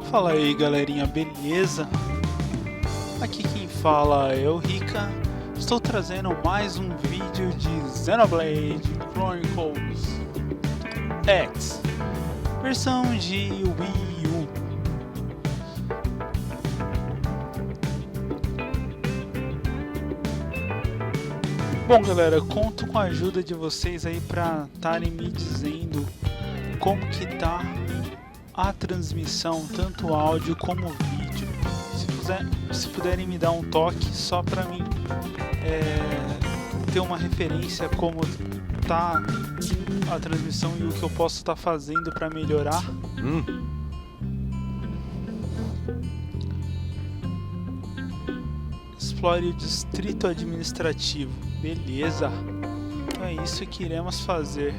Fala aí galerinha, beleza? Aqui quem fala é o Rica. Estou trazendo mais um vídeo de Xenoblade Chronicles X, versão de Wii U. Bom galera, conto com a ajuda de vocês aí para estarem me dizendo como que tá a transmissão, tanto áudio como vídeo. Se puderem me dar um toque só para mim ter uma referência como tá a transmissão e o que eu posso estar fazendo para melhorar. Explore o distrito administrativo. Beleza. Então é isso que iremos fazer.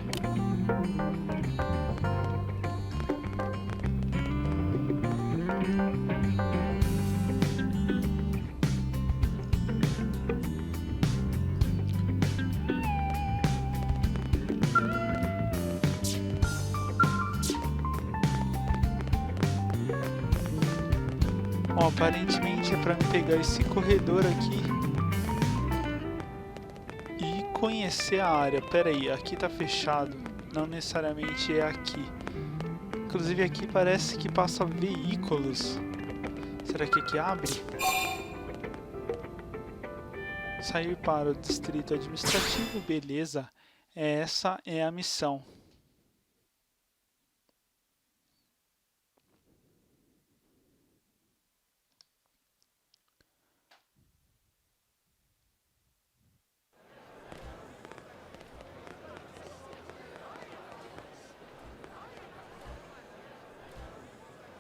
Bom, aparentemente é para pegar esse corredor aqui e conhecer a área. Pera aí, aqui tá fechado, não necessariamente é aqui. Inclusive aqui parece que passa veículos. Será que aqui abre? Sair para o distrito administrativo, beleza. Essa é a missão.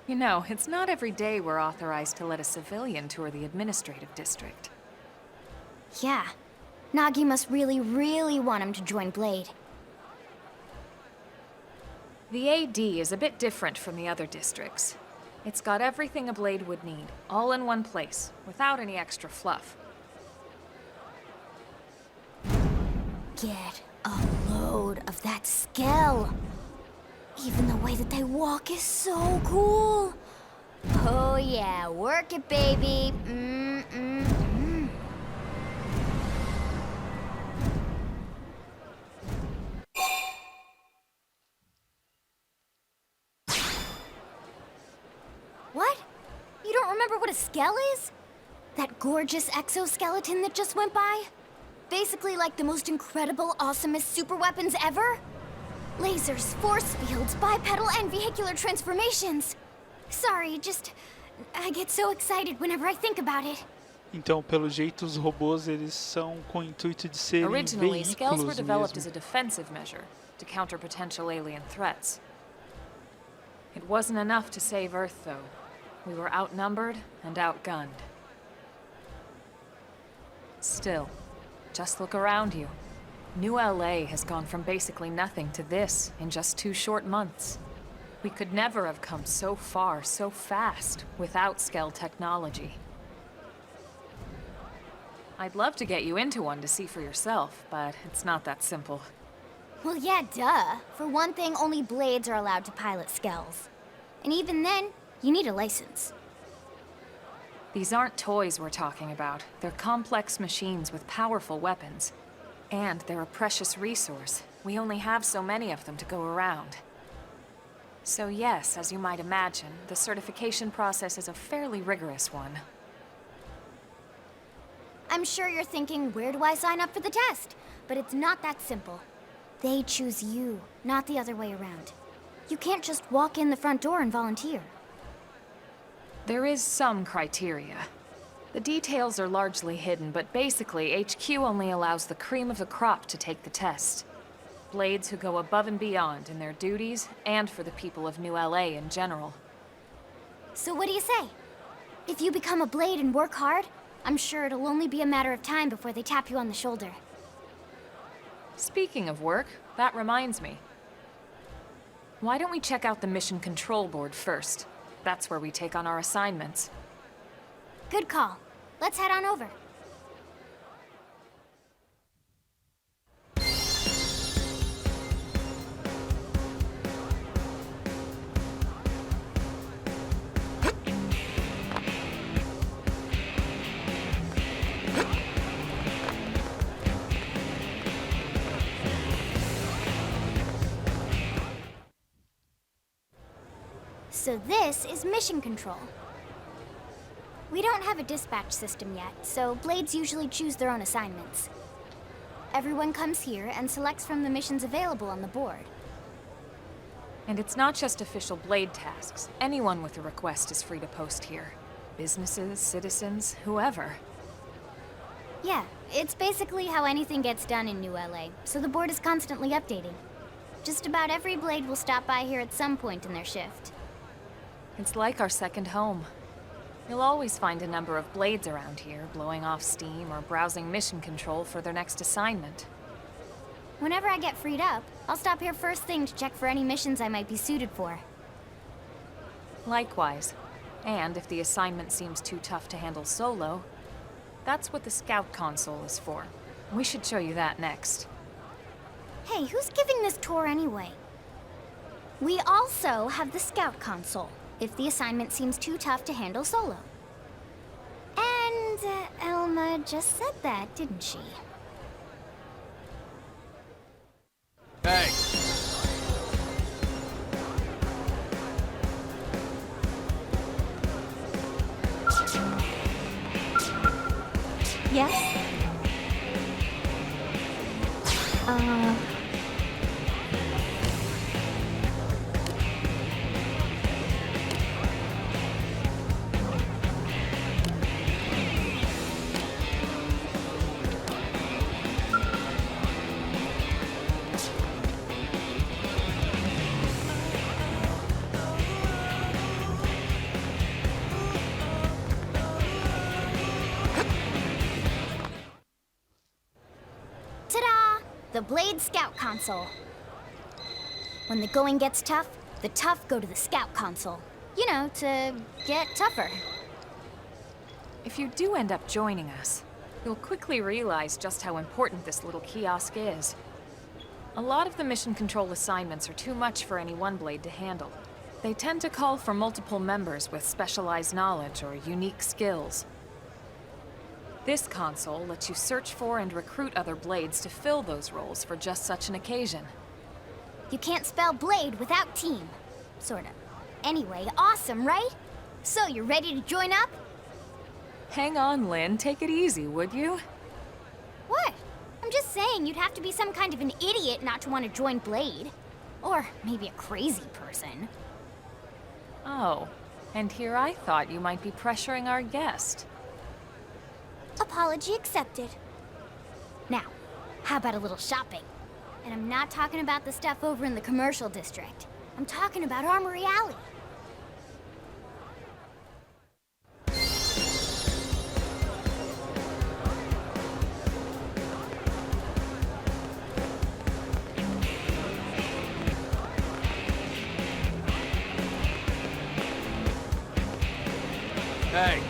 You know, it's not every day we're authorized to let a civilian tour the administrative district. Yeah. Nagi must really want him to join Blade. The AD is a bit different from the other districts. It's got everything a Blade would need, all in one place, without any extra fluff. Get a load of that Skell. Even the way that they walk is so cool. Oh yeah, work it, baby. What? You don't remember what a Skell is? That gorgeous exoskeleton that just went by? Basically like the most incredible, awesomest super weapons ever? Lasers, force fields, bipedal and vehicular transformations. Sorry, I get so excited whenever I think about it. Então, pelo jeito, os robôs eles são com o intuito de serem Originally, Skells were veículos developed mesmo. as a defensive measure to counter potential alien threats. It wasn't enough to save Earth, though. We were outnumbered and outgunned. Still, just look around you. New LA has gone from basically nothing to this in just 2 short months. We could never have come so far, so fast, without Skell technology. I'd love to get you into one to see for yourself, but it's not that simple. Well, yeah, duh. For one thing, only Blades are allowed to pilot Skells. And even then, you need a license. These aren't toys we're talking about. They're complex machines with powerful weapons. And they're a precious resource. We only have so many of them to go around. So yes, as you might imagine, the certification process is a fairly rigorous one. I'm sure you're thinking, where do I sign up for the test? But it's not that simple. They choose you, not the other way around. You can't just walk in the front door and volunteer. There is some criteria. The details are largely hidden, but basically, HQ only allows the cream of the crop to take the test. Blades who go above and beyond in their duties, and for the people of New LA in general. So what do you say? If you become a Blade and work hard, I'm sure it'll only be a matter of time before they tap you on the shoulder. Speaking of work, that reminds me. Why don't we check out the mission control board first? That's where we take on our assignments. Good call. Let's head on over. So this is mission control. We don't have a dispatch system yet, so Blades usually choose their own assignments. Everyone comes here and selects from the missions available on the board. And it's not just official Blade tasks. Anyone with a request is free to post here. Businesses, citizens, whoever. Yeah, it's basically how anything gets done in New LA, so the board is constantly updating. Just about every Blade will stop by here at some point in their shift. It's like our second home. You'll always find a number of Blades around here, blowing off steam or browsing mission control for their next assignment. Whenever I get freed up, I'll stop here first thing to check for any missions I might be suited for. Likewise. And if the assignment seems too tough to handle solo, that's what the Scout console is for. We should show you that next. Hey, who's giving this tour anyway? We also have the Scout console, if the assignment seems too tough to handle solo. And Elma just said that, didn't she? Hey! Yes? Ta-da! The Blade Scout console. When the going gets tough, the tough go to the Scout console. You know, to get tougher. If you do end up joining us, you'll quickly realize just how important this little kiosk is. A lot of the mission control assignments are too much for any one Blade to handle. They tend to call for multiple members with specialized knowledge or unique skills. This console lets you search for and recruit other Blades to fill those roles for just such an occasion. You can't spell Blade without team. Sort of. Anyway, awesome, right? So, you ready to join up? Hang on, Lynn. Take it easy, would you? What? I'm just saying you'd have to be some kind of an idiot not to want to join Blade. Or maybe a crazy person. Oh, and here I thought you might be pressuring our guest. Apology accepted. Now, how about a little shopping? And I'm not talking about the stuff over in the commercial district. I'm talking about Armory Alley. Hey!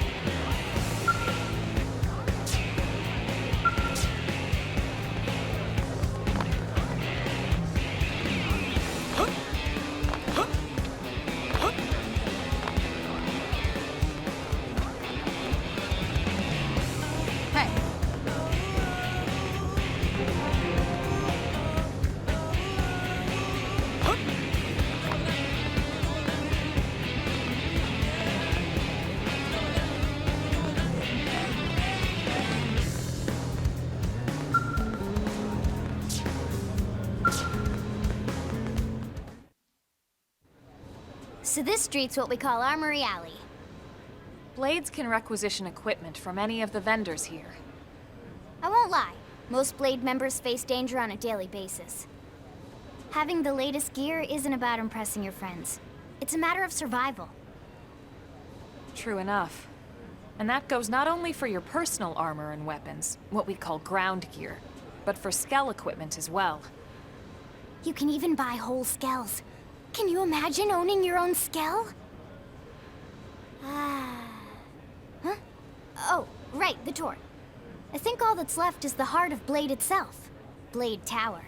So this street's what we call Armory Alley. Blades can requisition equipment from any of the vendors here. I won't lie, most Blade members face danger on a daily basis. Having the latest gear isn't about impressing your friends. It's a matter of survival. True enough. And that goes not only for your personal armor and weapons, what we call ground gear, but for skell equipment as well. You can even buy whole skells. Can you imagine owning your own skell? Huh? Oh, right, the tour. I think all that's left is the heart of Blade itself. Blade Tower.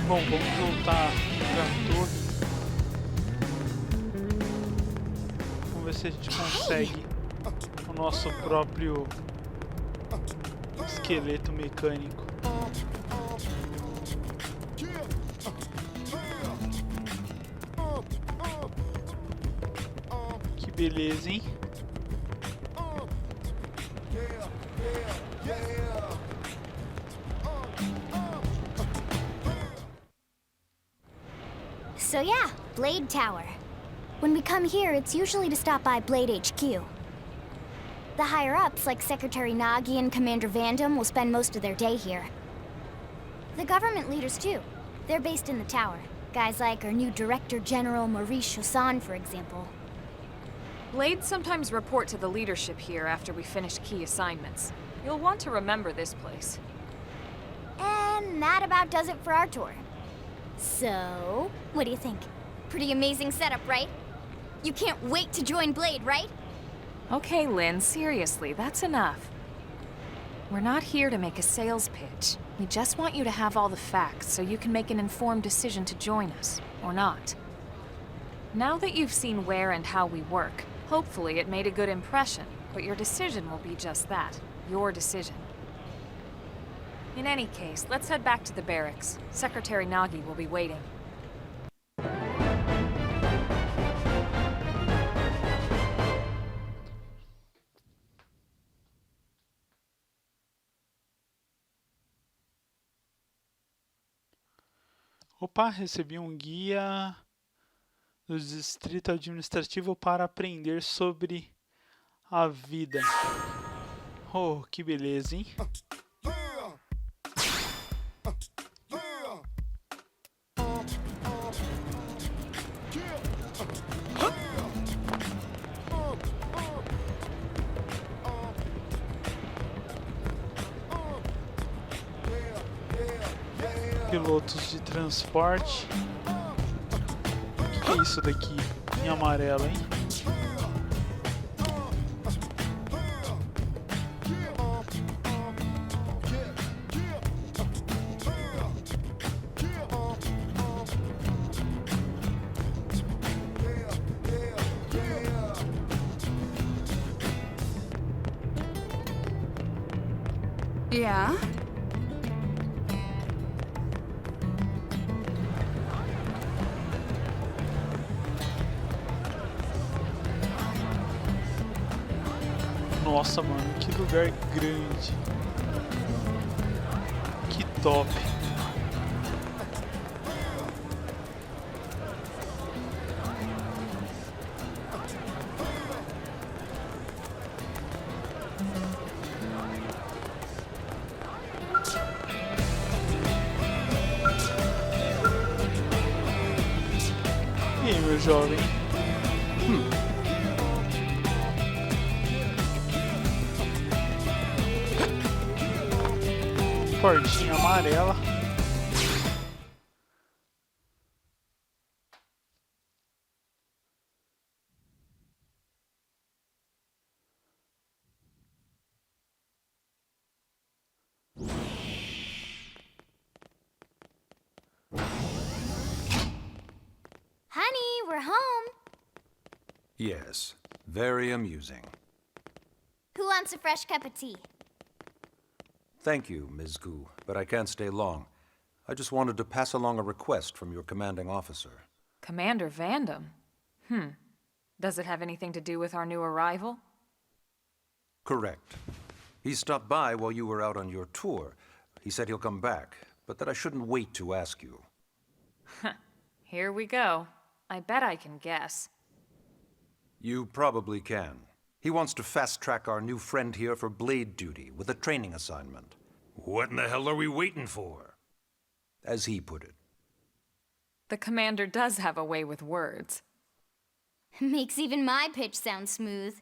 Bom, vamos voltar pra torre. Vamos ver se a gente consegue o nosso próprio esqueleto mecânico. Que beleza, hein? So yeah, Blade Tower. When we come here, it's usually to stop by Blade HQ. The higher-ups, like Secretary Nagi and Commander Vandam, will spend most of their day here. The government leaders, too. They're based in the tower. Guys like our new Director General Maurice Chosan, for example. Blades sometimes report to the leadership here after we finish key assignments. You'll want to remember this place. And that about does it for our tour. So, what do you think? Pretty amazing setup, right? You can't wait to join Blade, right? Okay, Lynn, seriously, that's enough. We're not here to make a sales pitch. We just want you to have all the facts so you can make an informed decision to join us, or not. Now that you've seen where and how we work, hopefully it made a good impression, but your decision will be just that, your decision. In any case, let's head back to the barracks. Secretary Nagi will be waiting. Opa, recebi um guia do Distrito Administrativo para aprender sobre a vida. Oh, que beleza, hein? Pilotos de transporte. O que é isso daqui em amarelo, hein? Yeah? Nossa, mano, que lugar grande. Que top. E aí, meu jovem? Portinha amarela. we're home. Yes, very amusing. Who wants a fresh cup of tea? Thank you, Ms. Gu, but I can't stay long. I just wanted to pass along a request from your commanding officer. Commander Vandam? Does it have anything to do with our new arrival? Correct. He stopped by while you were out on your tour. He said he'll come back, but that I shouldn't wait to ask you. Here we go. I bet I can guess. You probably can. He wants to fast-track our new friend here for blade duty with a training assignment. What in the hell are we waiting for? As he put it. The commander does have a way with words. Makes even my pitch sound smooth.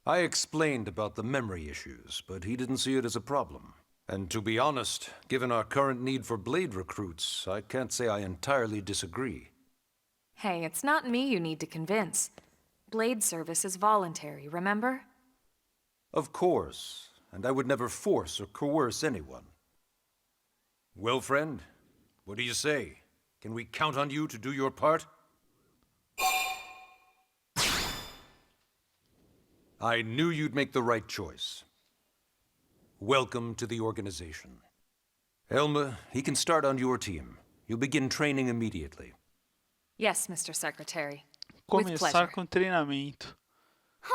I explained about the memory issues, but he didn't see it as a problem. And to be honest, given our current need for blade recruits, I can't say I entirely disagree. Hey, it's not me you need to convince. Blade service is voluntary, remember? Of course, and I would never force or coerce anyone. Well, friend, what do you say? Can we count on you to do your part? I knew you'd make the right choice. Welcome to the organization. Elma, he can start on your team. You'll begin training immediately. Yes, Mr. Secretary. With Começar pleasure. com treinamento.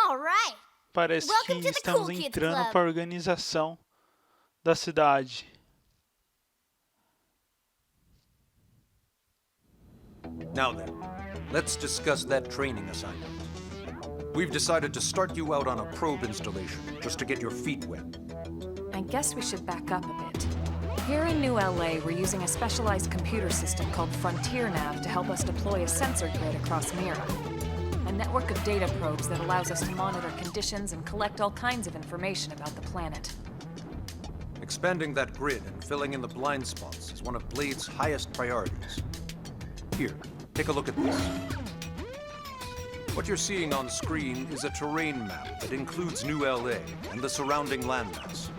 All right. Parece Welcome que to the estamos Cool Kids entrando Club. para a organização da cidade. Now then, let's discuss that training assignment. We've decided to start you out on a probe installation, just to get your feet wet. I guess we should back up a bit. Here in New LA, we're using a specialized computer system called Frontier Nav to help us deploy a sensor grid across Mira. A network of data probes that allows us to monitor conditions and collect all kinds of information about the planet. Expanding that grid and filling in the blind spots is one of Blade's highest priorities. Here, take a look at this. What you're seeing on screen is a terrain map that includes New LA and the surrounding landmass.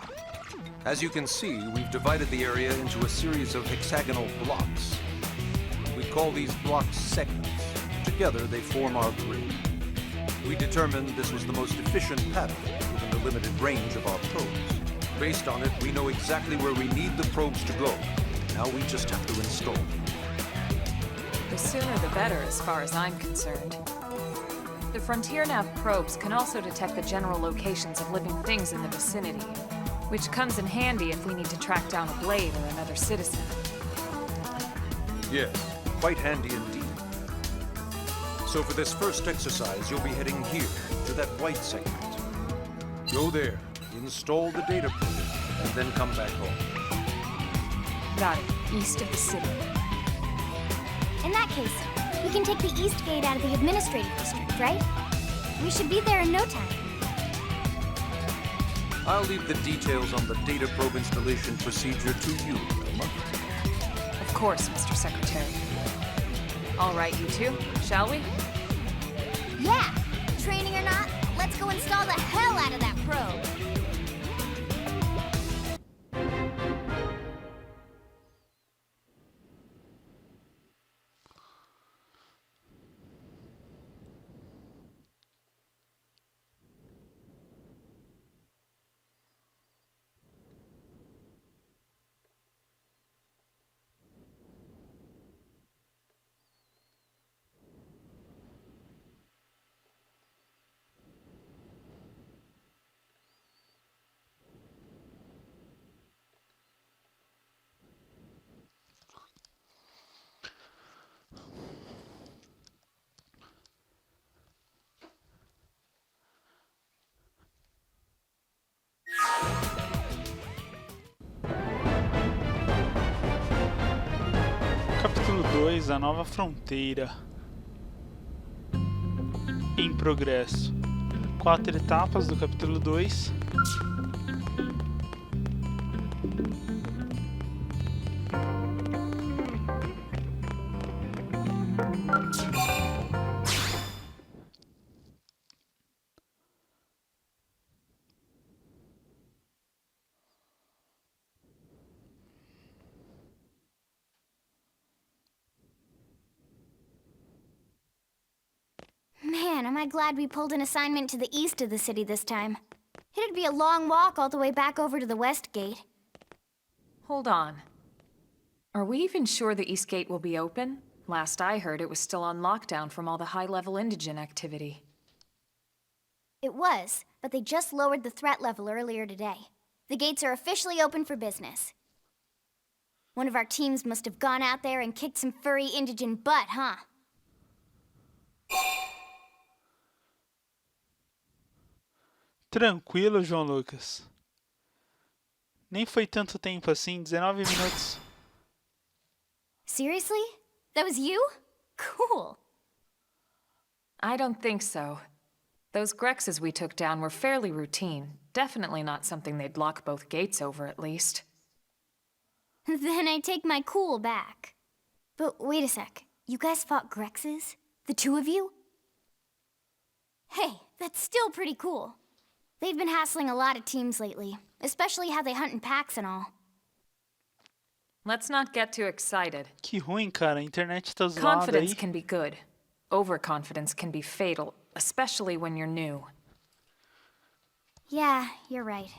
As you can see, we've divided the area into a series of hexagonal blocks. We call these blocks segments. Together, they form our grid. We determined this was the most efficient pattern, given the limited range of our probes. Based on it, we know exactly where we need the probes to go. Now we just have to install them. The sooner the better, as far as I'm concerned. The Frontier Nav probes can also detect the general locations of living things in the vicinity, which comes in handy if we need to track down a blade or another citizen. Yes, quite handy indeed. So for this first exercise, you'll be heading here, to that white segment. Go there, install the data probe, and then come back home. Got it. East of the city. In that case, we can take the east gate out of the administrative district, right? We should be there in no time. I'll leave the details on the data probe installation procedure to you, Elma. Of course, Mr. Secretary. All right, you two, shall we? Yeah! Training or not, let's go install the hell out of that probe! Capítulo 2, a nova fronteira. Em progresso. 4 etapas do capítulo 2. am I glad we pulled an assignment to the east of the city this time. It'd be a long walk all the way back over to the west gate. Hold on. Are we even sure the east gate will be open? Last I heard, it was still on lockdown from all the high-level indigent activity. It was, but they just lowered the threat level earlier today. The gates are officially open for business. One of our teams must have gone out there and kicked some furry indigent butt, huh? Tranquilo, João Lucas. Nem foi tanto tempo assim, 19 minutos. Seriously? That was you? Cool. I don't think so. Those Grexes we took down were fairly routine. Definitely not something they'd lock both gates over, at least. Then I take my cool back. But wait a sec. You guys fought Grexes? The two of you? Hey, that's still pretty cool. They've been hassling a lot of teams lately, especially how they hunt in packs and all. Let's not get too excited. Que ruim, cara. A internet tá zoada Confidence aí. can be good. Overconfidence can be fatal, especially when you're new. Yeah, you're right.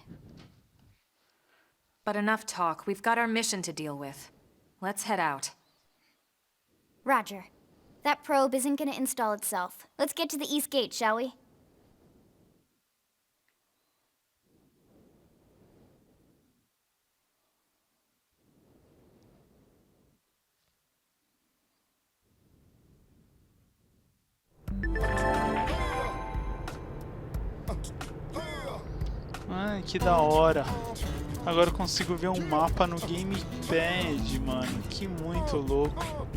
But enough talk. We've got our mission to deal with. Let's head out. Roger. That probe isn't gonna install itself. Let's get to the east gate, shall we? Ai, que da hora. Agora eu consigo ver um mapa no gamepad, mano. Que muito louco.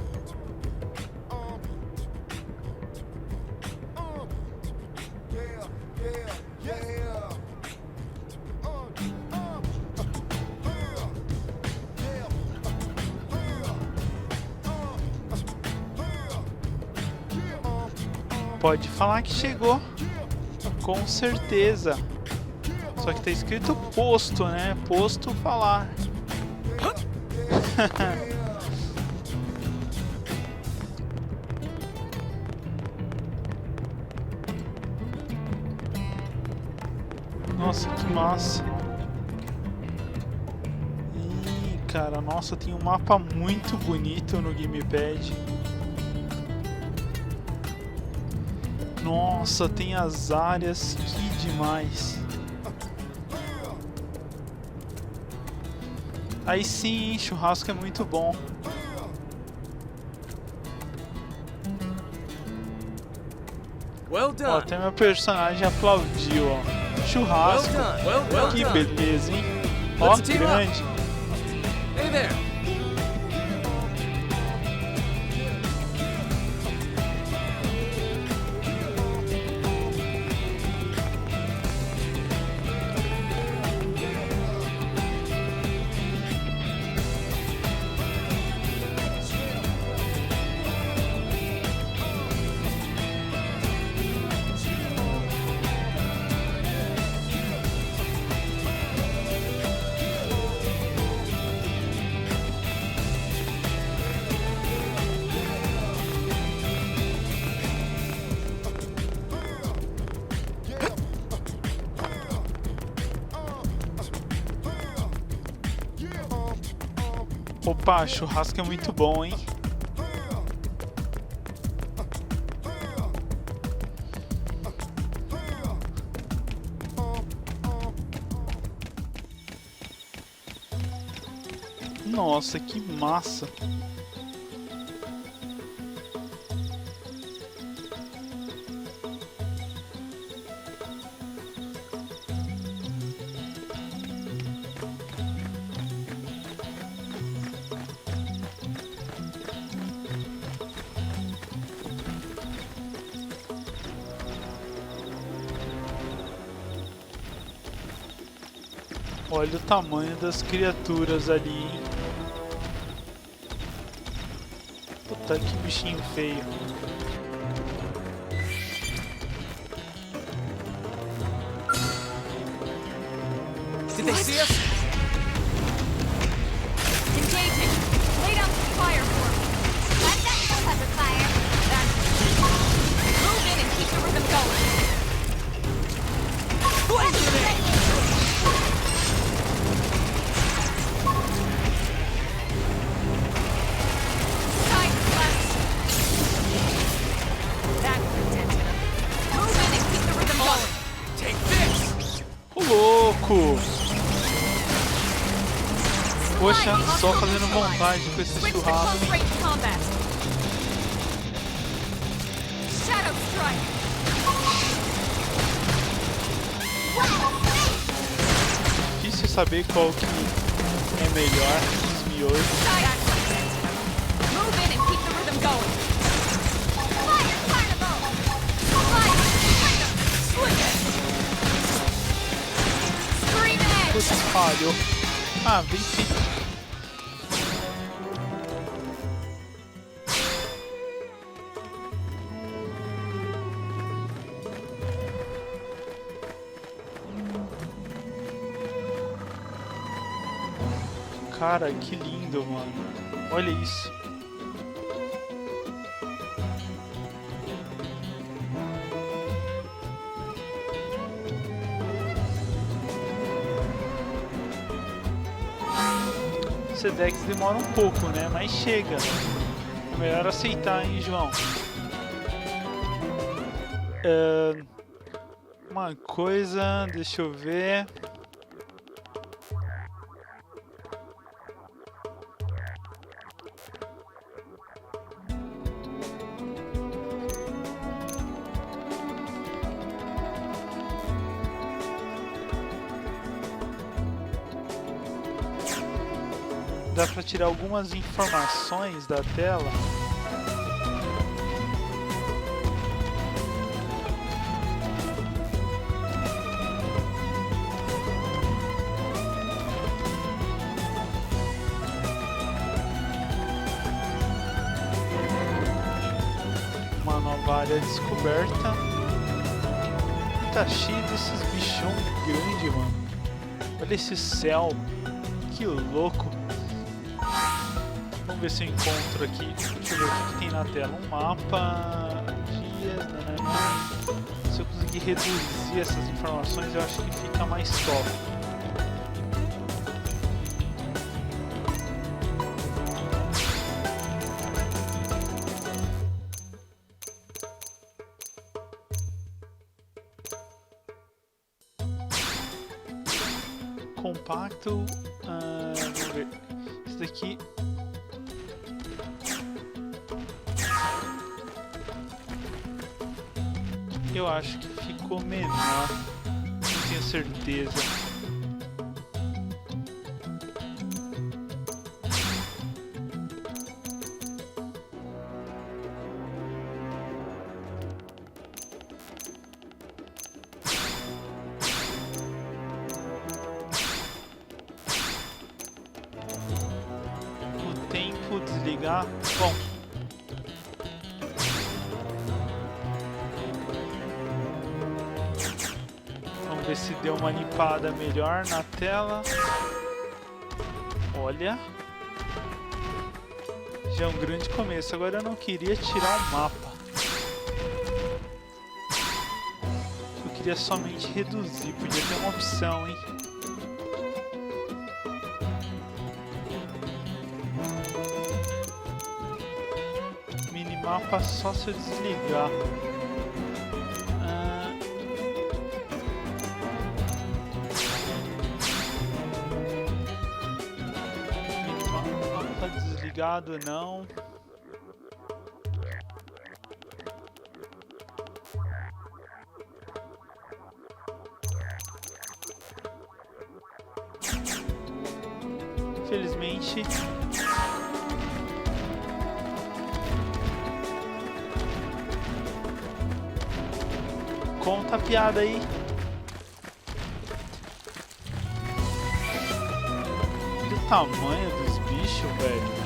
Pode falar que chegou. Com certeza. Só que tá escrito posto, né? Posto falar. Nossa, que massa. Ih, cara, nossa, tem um mapa muito bonito no gamepad. Nossa, tem as áreas, que demais. Aí sim, churrasco é muito bom. Well Ó, done. até meu personagem aplaudiu, ó. Churrasco. Well Que done. beleza, hein? Ó, Let's team up. grande. Hey there. Opa, churrasco é muito bom, hein? Nossa, que massa! Olha o tamanho das criaturas ali, hein? Puta, que bichinho feio. Did they see us? Engaging! Lay down some fire for me! I've got some cover fire. Move in and keep the rhythm Poxa, só fazendo vontade com esse Switch to churrasco. close range combat. Shadow strike. Difícil saber qual que é melhor dos miojos. Side action. Move in and keep the rhythm going. Fire carnival! Fire, freedom, swing it. Scream edge. Putz, falhou. Ah, venci. Cara, que lindo, mano. Olha isso. Sedex demora um pouco, né? Mas chega. É melhor aceitar, hein, João? Uma coisa, deixa eu ver. Dá pra tirar algumas informações da tela. Uma nova área descoberta. Tá cheio desses bichão grande, mano. Olha esse céu. Que louco. Vamos ver se eu encontro aqui. Deixa eu ver o que tem na tela. Um mapa. Dias. Nanana. Se eu conseguir reduzir essas informações, eu acho que fica mais top. Compacto. Vamos ver. Esse daqui. Eu acho que ficou menor. Não tenho certeza. O tempo desligar. Bom. Ver se deu uma limpada melhor na tela. Olha. Já é um grande começo. Agora eu não queria tirar o mapa. Eu queria somente reduzir. Podia ter uma opção, hein? Minimapa só se eu desligar. Desligado não. Infelizmente conta a piada aí. Olha o tamanho dos bichos, velho.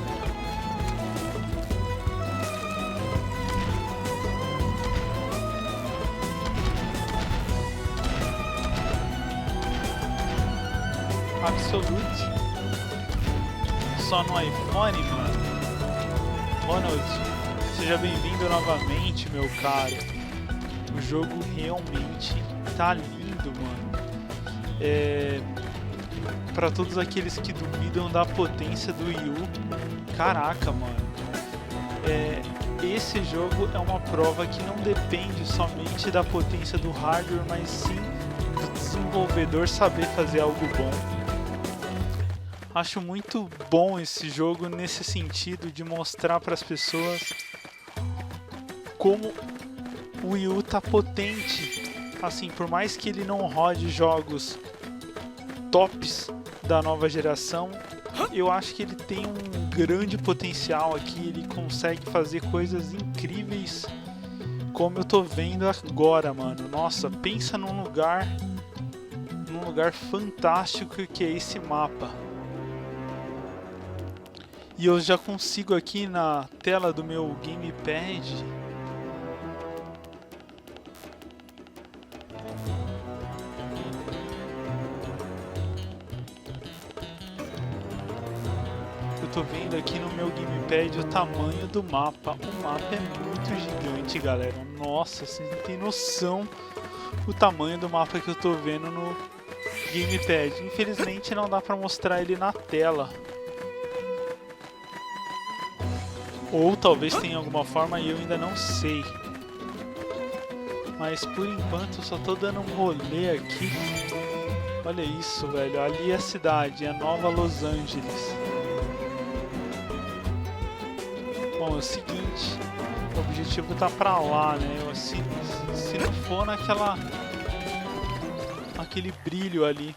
Absolute. Só no iPhone, mano. Ronald, seja bem-vindo novamente, meu caro. O jogo realmente tá lindo, mano. Pra todos aqueles que duvidam da potência do Wii U, caraca, mano. Esse jogo é uma prova que não depende somente da potência do hardware, mas sim do desenvolvedor saber fazer algo bom. Acho muito bom esse jogo nesse sentido de mostrar para as pessoas como o Wii U tá potente. Assim, por mais que ele não rode jogos tops da nova geração, eu acho que ele tem um grande potencial aqui. Ele consegue fazer coisas incríveis, como eu tô vendo agora, mano. Nossa, pensa num lugar fantástico que é esse mapa. E eu já consigo aqui na tela do meu gamepad eu tô vendo aqui no meu gamepad o tamanho do mapa. O mapa é muito gigante, galera. Nossa, vocês não tem noção o tamanho do mapa que eu tô vendo no gamepad. Infelizmente não dá pra mostrar ele na tela. Ou talvez tenha alguma forma e eu ainda não sei. Mas por enquanto eu só tô dando um rolê aqui. Olha isso, velho. Ali é a cidade, é a Nova Los Angeles. Bom, é o seguinte. O objetivo tá pra lá, né? Se não for aquele brilho ali.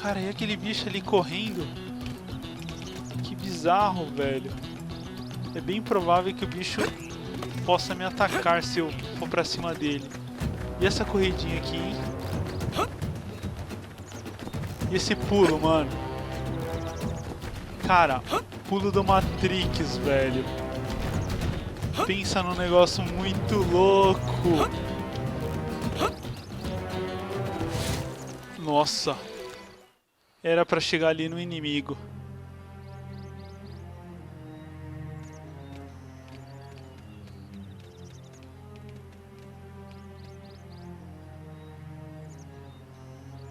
Cara, e aquele bicho ali correndo? Que bizarro, velho. É bem provável que o bicho possa me atacar se eu for pra cima dele. E essa corridinha aqui, hein? E esse pulo, mano? Cara, pulo do Matrix, velho. Pensa num negócio muito louco. Nossa. Era pra chegar ali no inimigo.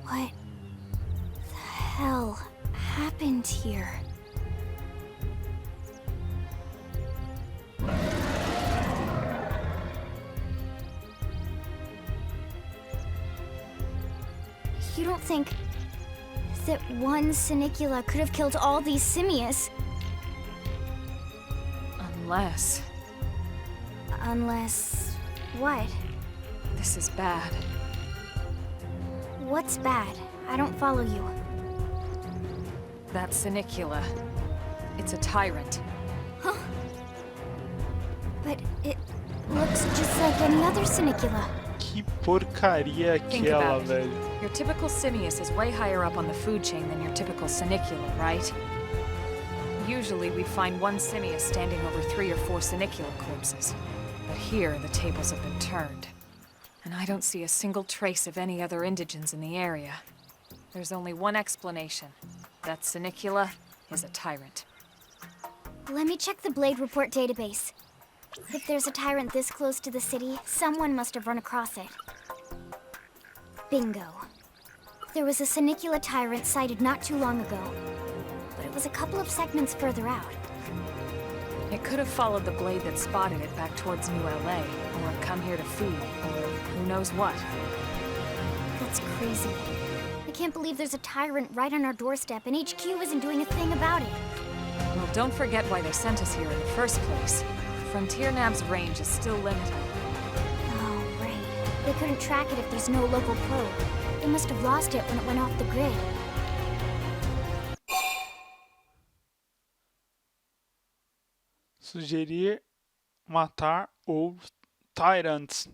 What the hell happened here? You don't think that one Senicula could have killed all these simius? Unless... what? This is bad. What's bad? I don't follow you. That Senicula. It's a tyrant. Huh? But it looks just like any other Senicula. Que porcaria Think aquela, about it. velho. Your typical simius is way higher up on the food chain than your typical Senicula, right? Usually we find one simius standing over 3 or 4 Senicula corpses. But here, the tables have been turned. And I don't see a single trace of any other indigents in the area. There's only one explanation. That Senicula is a tyrant. Let me check the Blade Report database. If there's a tyrant this close to the city, someone must have run across it. Bingo. There was a Senicula tyrant sighted not too long ago, but it was a couple of segments further out. It could have followed the blade that spotted it back towards New LA, or come here to feed, or who knows what. That's crazy. I can't believe there's a tyrant right on our doorstep and HQ isn't doing a thing about it. Well, don't forget why they sent us here in the first place. Frontier Nav's range is still limited. Oh, right. They couldn't track it if there's no local probe. They must have lost it when it went off the grid. Sugerir matar ou tyrants.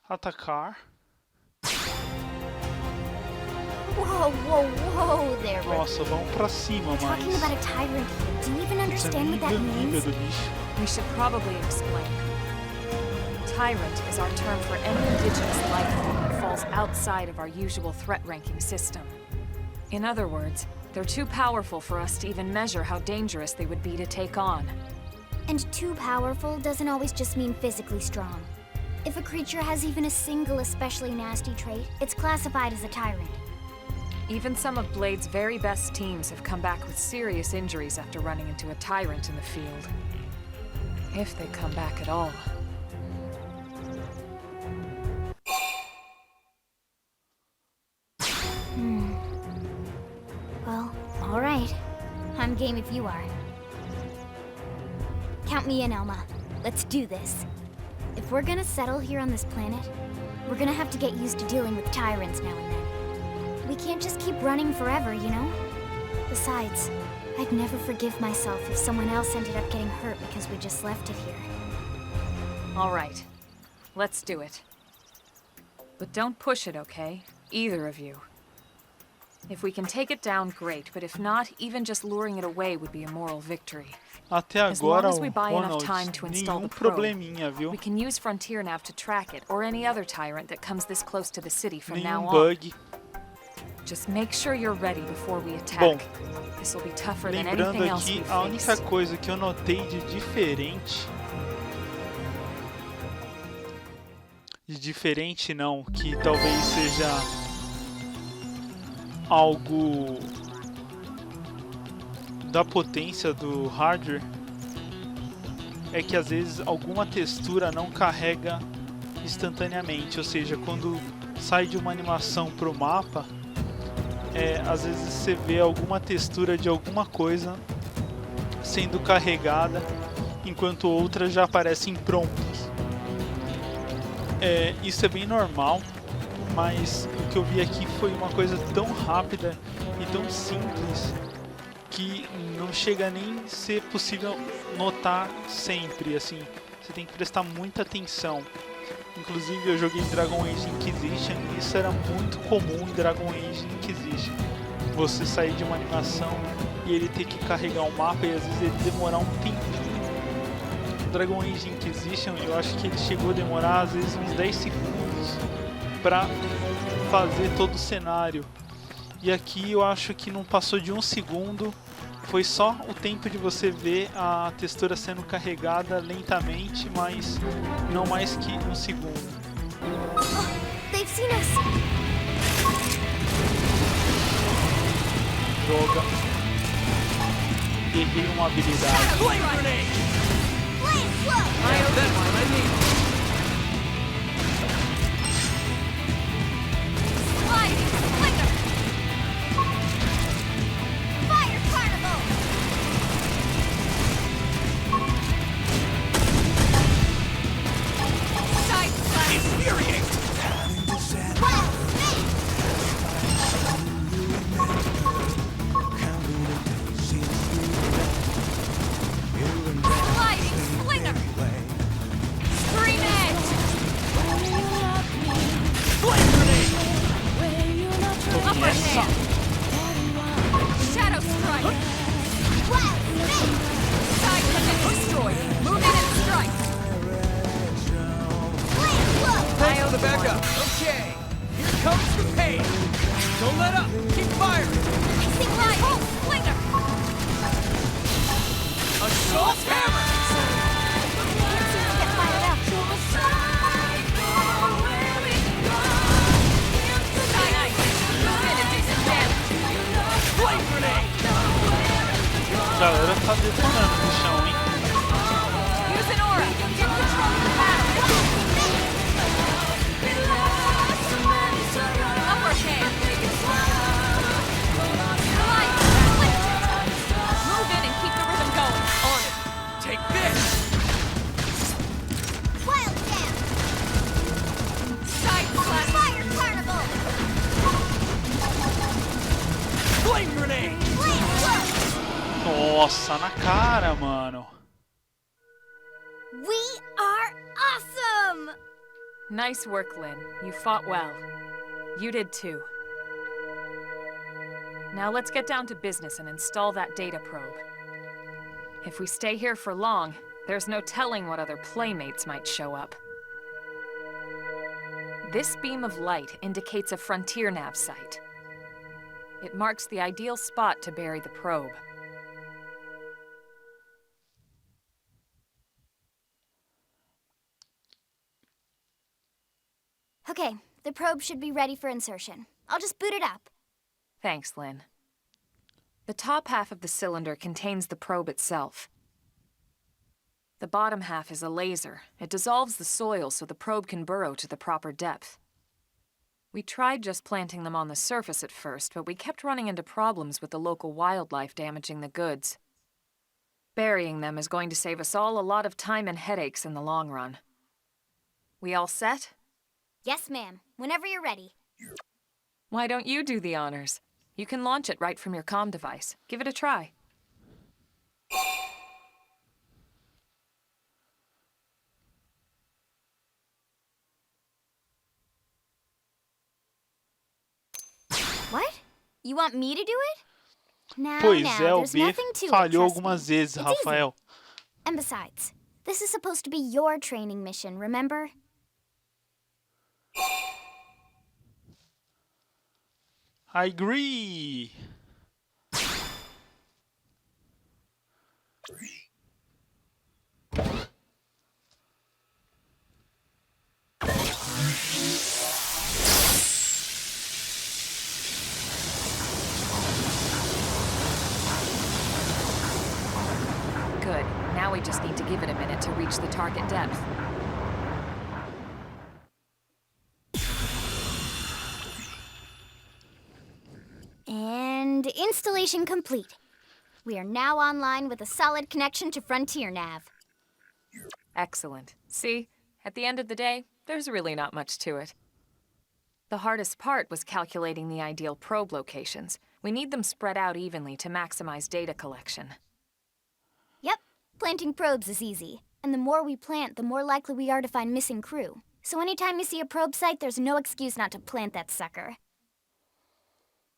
Atacar. Whoa, whoa, whoa there, Rick. Nossa, vamos pra cima, We're talking mas... about a tyrant here. Do you even Putz, é understand what that nível means? do bicho. We should probably explain. Tyrant is our term for any indigenous life form that falls outside of our usual threat ranking system. In other words, they're too powerful for us to even measure how dangerous they would be to take on. And too powerful doesn't always just mean physically strong. If a creature has even a single especially nasty trait, it's classified as a tyrant. Even some of Blade's very best teams have come back with serious injuries after running into a tyrant in the field. If they come back at all. if you are. Count me in, Elma. Let's do this. If we're gonna settle here on this planet, we're gonna have to get used to dealing with tyrants now and then. We can't just keep running forever, you know? Besides, I'd never forgive myself if someone else ended up getting hurt because we just left it here. All right. Let's do it. But don't push it, okay? Either of you. If we can take it down, great, but if not, even just luring it away would be a moral victory. Até As long agora, as we buy enough Ronald, time to install nenhum the probe, probleminha, viu? we can use Frontier Nav to track it, or any other tyrant that comes this close to the city from now Nenhum on. bug. Just make sure you're ready before we attack. Bom, This will be tougher than lembrando anything else aqui, we a única face. coisa que eu notei de diferente não, que talvez seja algo da potência do hardware, é que às vezes alguma textura não carrega instantaneamente, ou seja, quando sai de uma animação para o mapa, às vezes você vê alguma textura de alguma coisa sendo carregada, enquanto outras já aparecem prontas. Isso é bem normal, mas o que eu vi aqui foi uma coisa tão rápida e tão simples que não chega nem a ser possível notar sempre, assim, você tem que prestar muita atenção. Inclusive eu joguei Dragon Age Inquisition e isso era muito comum em Dragon Age Inquisition. Você sair de uma animação e ele ter que carregar o mapa e às vezes ele demorar um tempinho. No Dragon Age Inquisition eu acho que ele chegou a demorar às vezes uns 10 segundos para fazer todo o cenário. E aqui eu acho que não passou de um segundo. Foi só o tempo de você ver a textura sendo carregada lentamente, mas não mais que um segundo. Oh, they've seen us. Droga. Errei uma habilidade. Flame grenade! Flame slow. That's what I need. Sliding slinger. Fire carnival. Side slash. Infuriate! Wild snake. Sliding slinger. Scream edge. Flame grenade! Upper hand. Shadow strike. Wild snake. Side commit destroy. Move in and strike. Flame flow. Thanks for the backup. Okay, here comes the pain. Don't let up. Keep firing. Sliding slinger. Assault hammer! Can't seem to get fired up. Side ice. Move in and do some damage. Flame grenade! A galera tá detonando no chão, hein? Use an aura. Get control of the battle. Upper hand. Slide. Move in and keep the rhythm going. On it. Take this! Wild dance. Side slash. Fire carnival. Flame grenade! Flame flow. Nossa, na cara, mano. We are awesome. Nice work, Lynn. You fought well. You did too. Now let's get down to business and install that data probe. If we stay here for long, there's no telling what other playmates might show up. This beam of light indicates a Frontier Nav site. It marks the ideal spot to bury the probe. Okay, the probe should be ready for insertion. I'll just boot it up. Thanks, Lynn. The top half of the cylinder contains the probe itself. The bottom half is a laser. It dissolves the soil so the probe can burrow to the proper depth. We tried just planting them on the surface at first, but we kept running into problems with the local wildlife damaging the goods. Burying them is going to save us all a lot of time and headaches in the long run. We all set? Yes, ma'am. Whenever you're ready. Why don't you do the honors? You can launch it right from your comm device. Give it a try. What? You want me to do it? Now, Pois now, é, o there's B nothing to it, falhou trust algumas me. vezes, It's Rafael. easy. And besides, this is supposed to be your training mission, remember? I agree. Good. Now we just need to give it a minute to reach the target depth. And installation complete. We are now online with a solid connection to Frontier Nav. Excellent. See? At the end of the day, there's really not much to it. The hardest part was calculating the ideal probe locations. We need them spread out evenly to maximize data collection. Yep, planting probes is easy. And the more we plant, the more likely we are to find missing crew. So anytime you see a probe site, there's no excuse not to plant that sucker.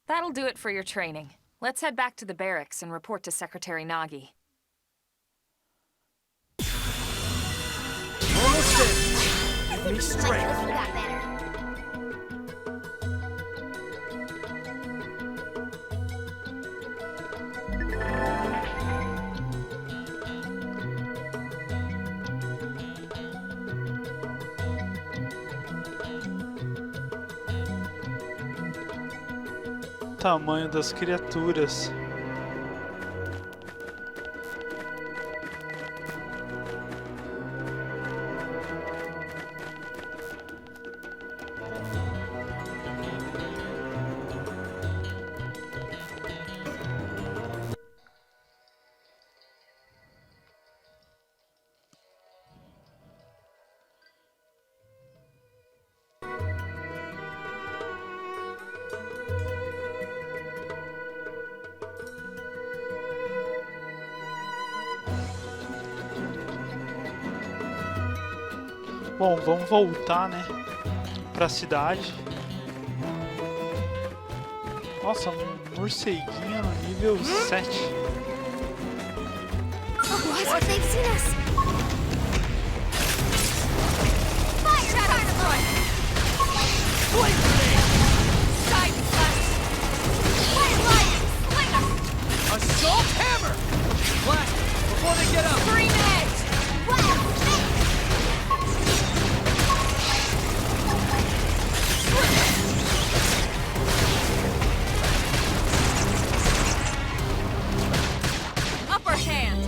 That'll do it for your training. Let's head back to the barracks and report to Secretary Nagi. Almost in. Give me Like strength. you got better. Tamanho das criaturas. Bom, vamos voltar, né, pra cidade. Nossa, um morceguinho no nível 7. What? They've seen us. Fire! Shadow strike! Flame grenade. Side slash! Fire light! Slinger! Assault hammer. Blast before they get up. Green edge! Wow! Upper hand!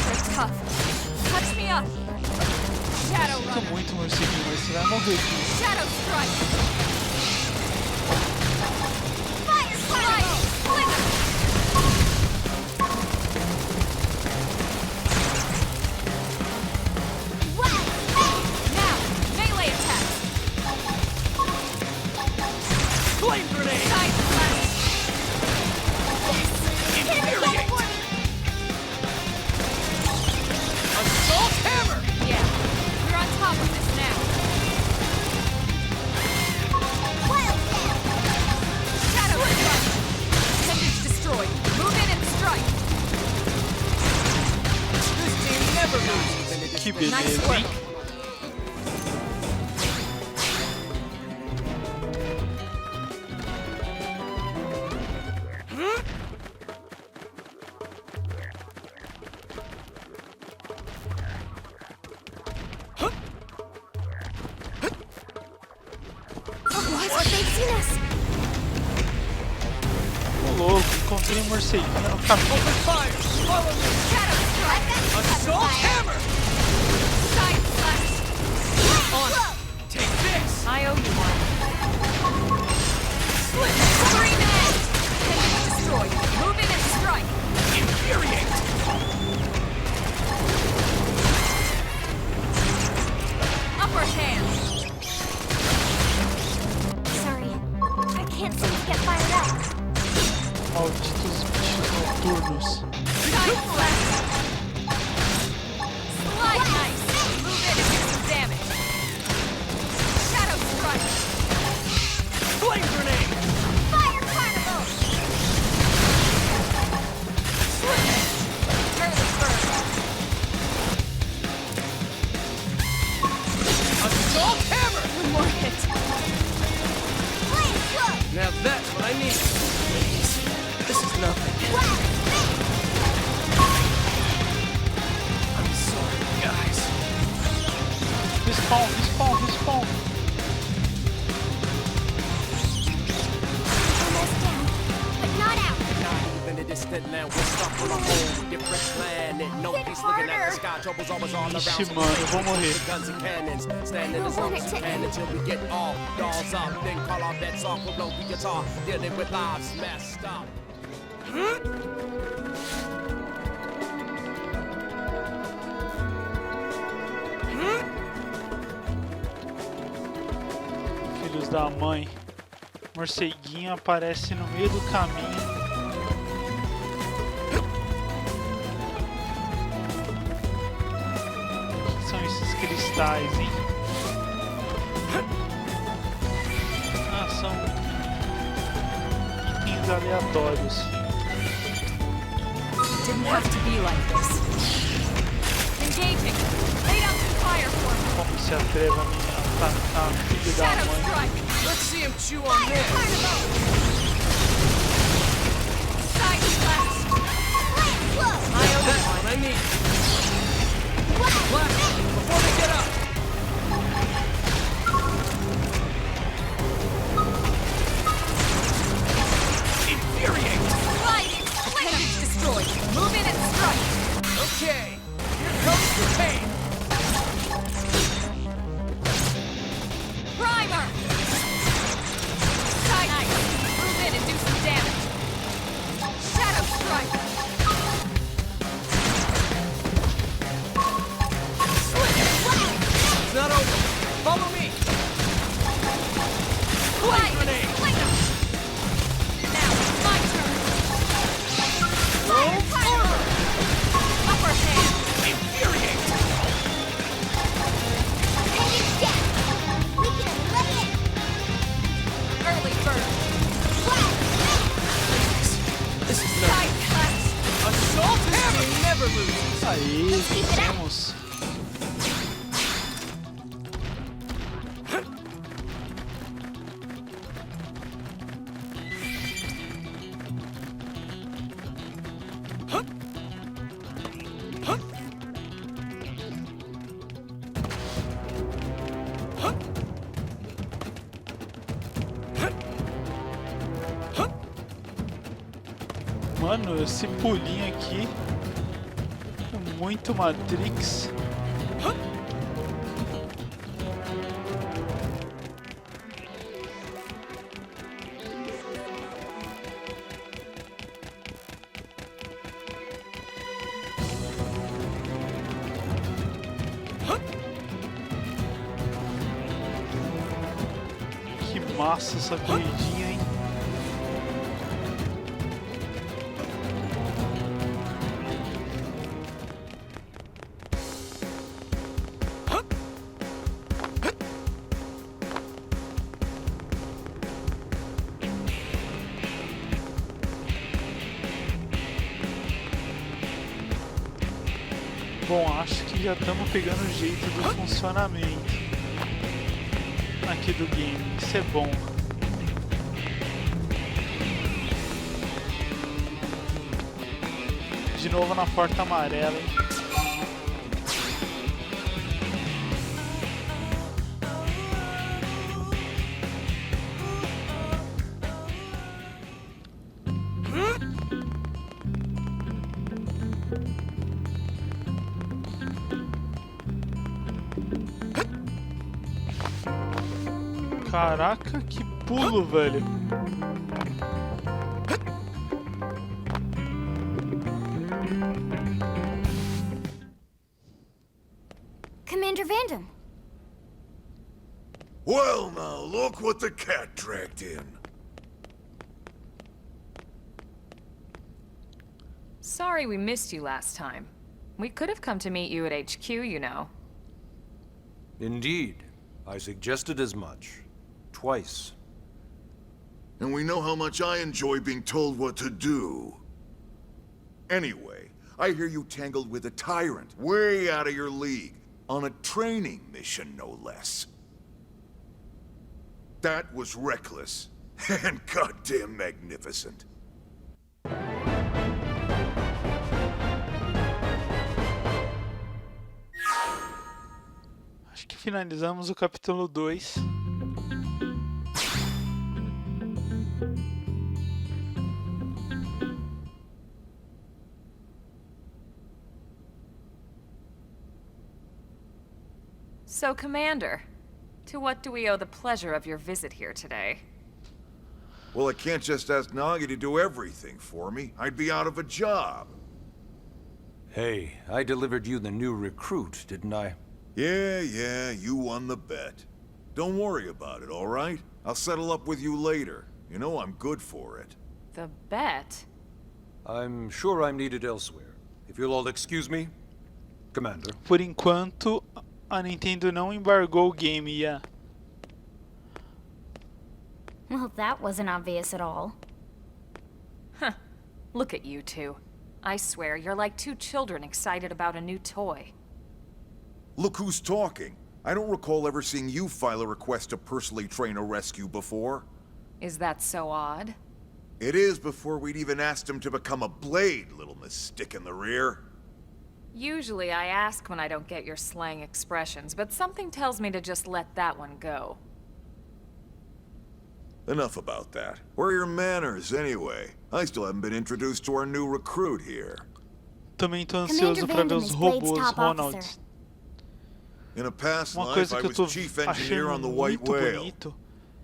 They're tough. Touch me up! Shadow Fica runner! muito morceguinho, mas você vai morrer. Shadow strike! Fire slide! Slinger! Wow! Now, melee attack! Flame grenade. Side slash! Infuriate. Assault hammer. Yeah, we're on top of this now. Wildcat! Shadow strike! Appendage destroyed. Move in and strike! This team never loses in a Que display. Nice beleza, work. hein? What? They've seen us. Ô louco, encontrei um morceguinho no caminho. Open fire. Follow me. Shadow strike! Assault hammer. Side slash! On it. Take this. I owe you one. Split. Green edge! Appendage destroyed. destroyed. Move in and strike. Infuriate! Upper hand. Sorry, I can't seem to get fired up. Malditos bichos noturnos. Giant blast. Slide knife. Move in and do some damage. Shadow strike. Flame grenade! Fire carnival! Early bird. Assault hammer! One more hit. Flame flow! Now that's what I need. Please. This is nothing. Blast! I'm sorry, guys. Respawn, respawn, respawn. Almost down, but not out. Not even a distant land, we're stuck on a whole different planet. No Hit peace looking at harder. the sky, trouble's always all around. Ixi, mano, eu vou morrer. The guns and cannons, standing I as want long it as to we can end. until we get all dolls up. Then call our bets off, we'll blow the guitar, dealing with lives messed up. Filhos da mãe. Morceguinho aparece no meio do caminho. O que são esses cristais, hein? Ah, são itens aleatórios. Didn't have to be like this. Engaging. Lay down some fire for me. Como se atreve a me atacar, filho da Shadow mãe? strike. Let's see him chew on this. Carnival! Side blast. Flame flow! That's what I need. Blast before they get up. Infuriate! Sliding. Appendage destroyed. Move in and strike. Okay, here comes the pain. Primer. Side knife. Move in and do some damage. Shadow strike. It's not over. Follow me. Flame grenade. Now, my turn. Roll forward. Upper hand. Infuriate! Heading down! We can eliminate! Early bird. This is Side blast. Assault hammer never loses. Aí, vencemos. Mano, esse pulinho aqui muito Matrix. Que massa essa corridinha, hein? Bom, acho que já estamos pegando o jeito do funcionamento aqui do game. Isso é bom. De novo na porta amarela, hein? Caraca, que pulo, velho. Commander Vandam. Well, now, look what the cat dragged in. Sorry we missed you last time. We could have come to meet you at HQ, you know. Indeed. I suggested as much. Twice. And we know how much I enjoy being told what to do. Anyway, I hear you tangled with a tyrant, way out of your league, on a training mission, no less. That was reckless, and goddamn magnificent. Acho que finalizamos o capítulo 2. So, Commander, to what do we owe the pleasure of your visit here today? Well, I can't just ask Nagi to do everything for me. I'd be out of a job. Hey, I delivered you the new recruit, didn't I? Yeah, you won the bet. Don't worry about it, all right? I'll settle up with you later. You know I'm good for it. The bet? I'm sure I'm needed elsewhere. If you'll all excuse me, Commander. Por enquanto, a Nintendo não embargou o game, yeah. Well, that wasn't obvious at all. Huh. Look at you two. I swear, you're like two children excited about a new toy. Look who's talking. I don't recall ever seeing you file a request to personally train a rescue before. Is that so odd? It is before we'd even asked him to become a blade, little Miss Stick in the Rear. Usually I ask when I don't get your slang expressions, but something tells me to just let that one go. Enough about that. Where are your manners, anyway? I still haven't been introduced to our new recruit here. Também tô Commander ansioso pra ver Vandam os is Blade's robôs, top Ronald. officer. In a past Uma life, coisa I que eu was tô chief engineer achando on the White muito Whale. bonito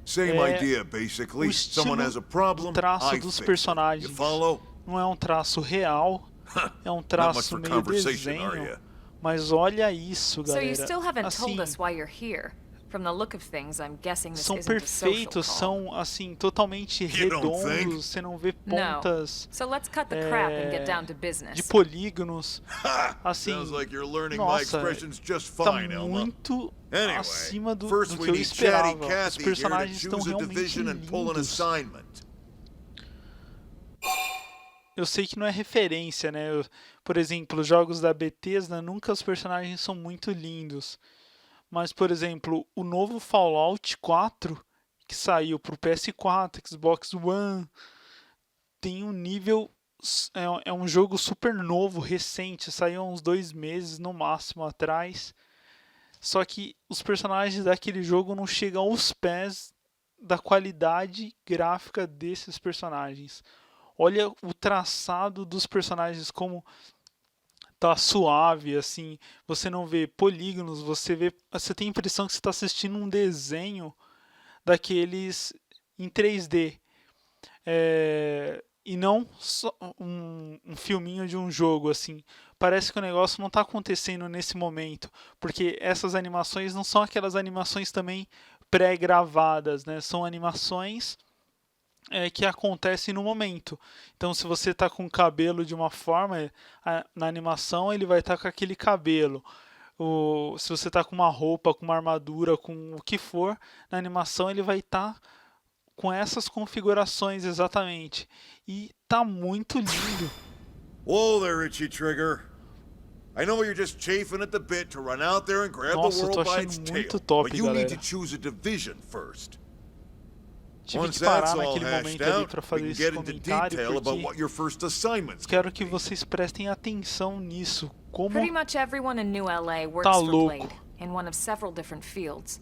Same é idea, o basically. Someone has a estilo problem, do traço I dos fix it. personagens. You follow? Não é um traço real, é um Not much traço for meio conversation, are desenho. ya? Mas olha isso, So galera. you still haven't Assim, told us why you're here. From the look of things, I'm guessing this são isn't a social perfeitos, call. são assim totalmente You don't think? redondos, você não vê No. pontas So let's cut the crap and get down to business. de polígonos. Ha! Assim, Sounds like you're learning my nossa, expressions just tá fine, Elma. muito Anyway, acima do first que we eu need Chatty esperava. Os Cathy here to personagens estão choose a realmente division and pull an lindos. assignment. Eu sei que não é referência, né? Por exemplo, os jogos da Bethesda, nunca os personagens são muito lindos. Mas, por exemplo, o novo Fallout 4, que saiu pro PS4, Xbox One, tem um nível... É um jogo super novo, recente, saiu há uns 2 meses no máximo atrás. Só que os personagens daquele jogo não chegam aos pés da qualidade gráfica desses personagens. Olha o traçado dos personagens, como tá suave, assim. Você não vê polígonos, você tem a impressão que você está assistindo um desenho daqueles em 3D. E não só um filminho de um jogo, assim. Parece que o negócio não está acontecendo nesse momento, porque essas animações não são aquelas animações também pré-gravadas, né? São animações que acontecem no momento. Então, se você está com o cabelo de uma forma, na animação ele vai estar com aquele cabelo. Se você está com uma roupa, com uma armadura, com o que for, na animação ele vai estar com essas configurações exatamente. E tá muito lindo. Whoa there, Itchy Trigger. I know you're just chafing at the bit to run out there and grab Nossa, the eu tô world by achando its tail, muito top, but you need galera. to choose a division first. Tive Once que parar that's all naquele hashed momento ali out, para we fazer can esse get into comentário, detail about what porque your first assignment's quero gonna que be. vocês prestem atenção nisso. Como Pretty much everyone in New LA works tá for louco. Blade in one of several different fields.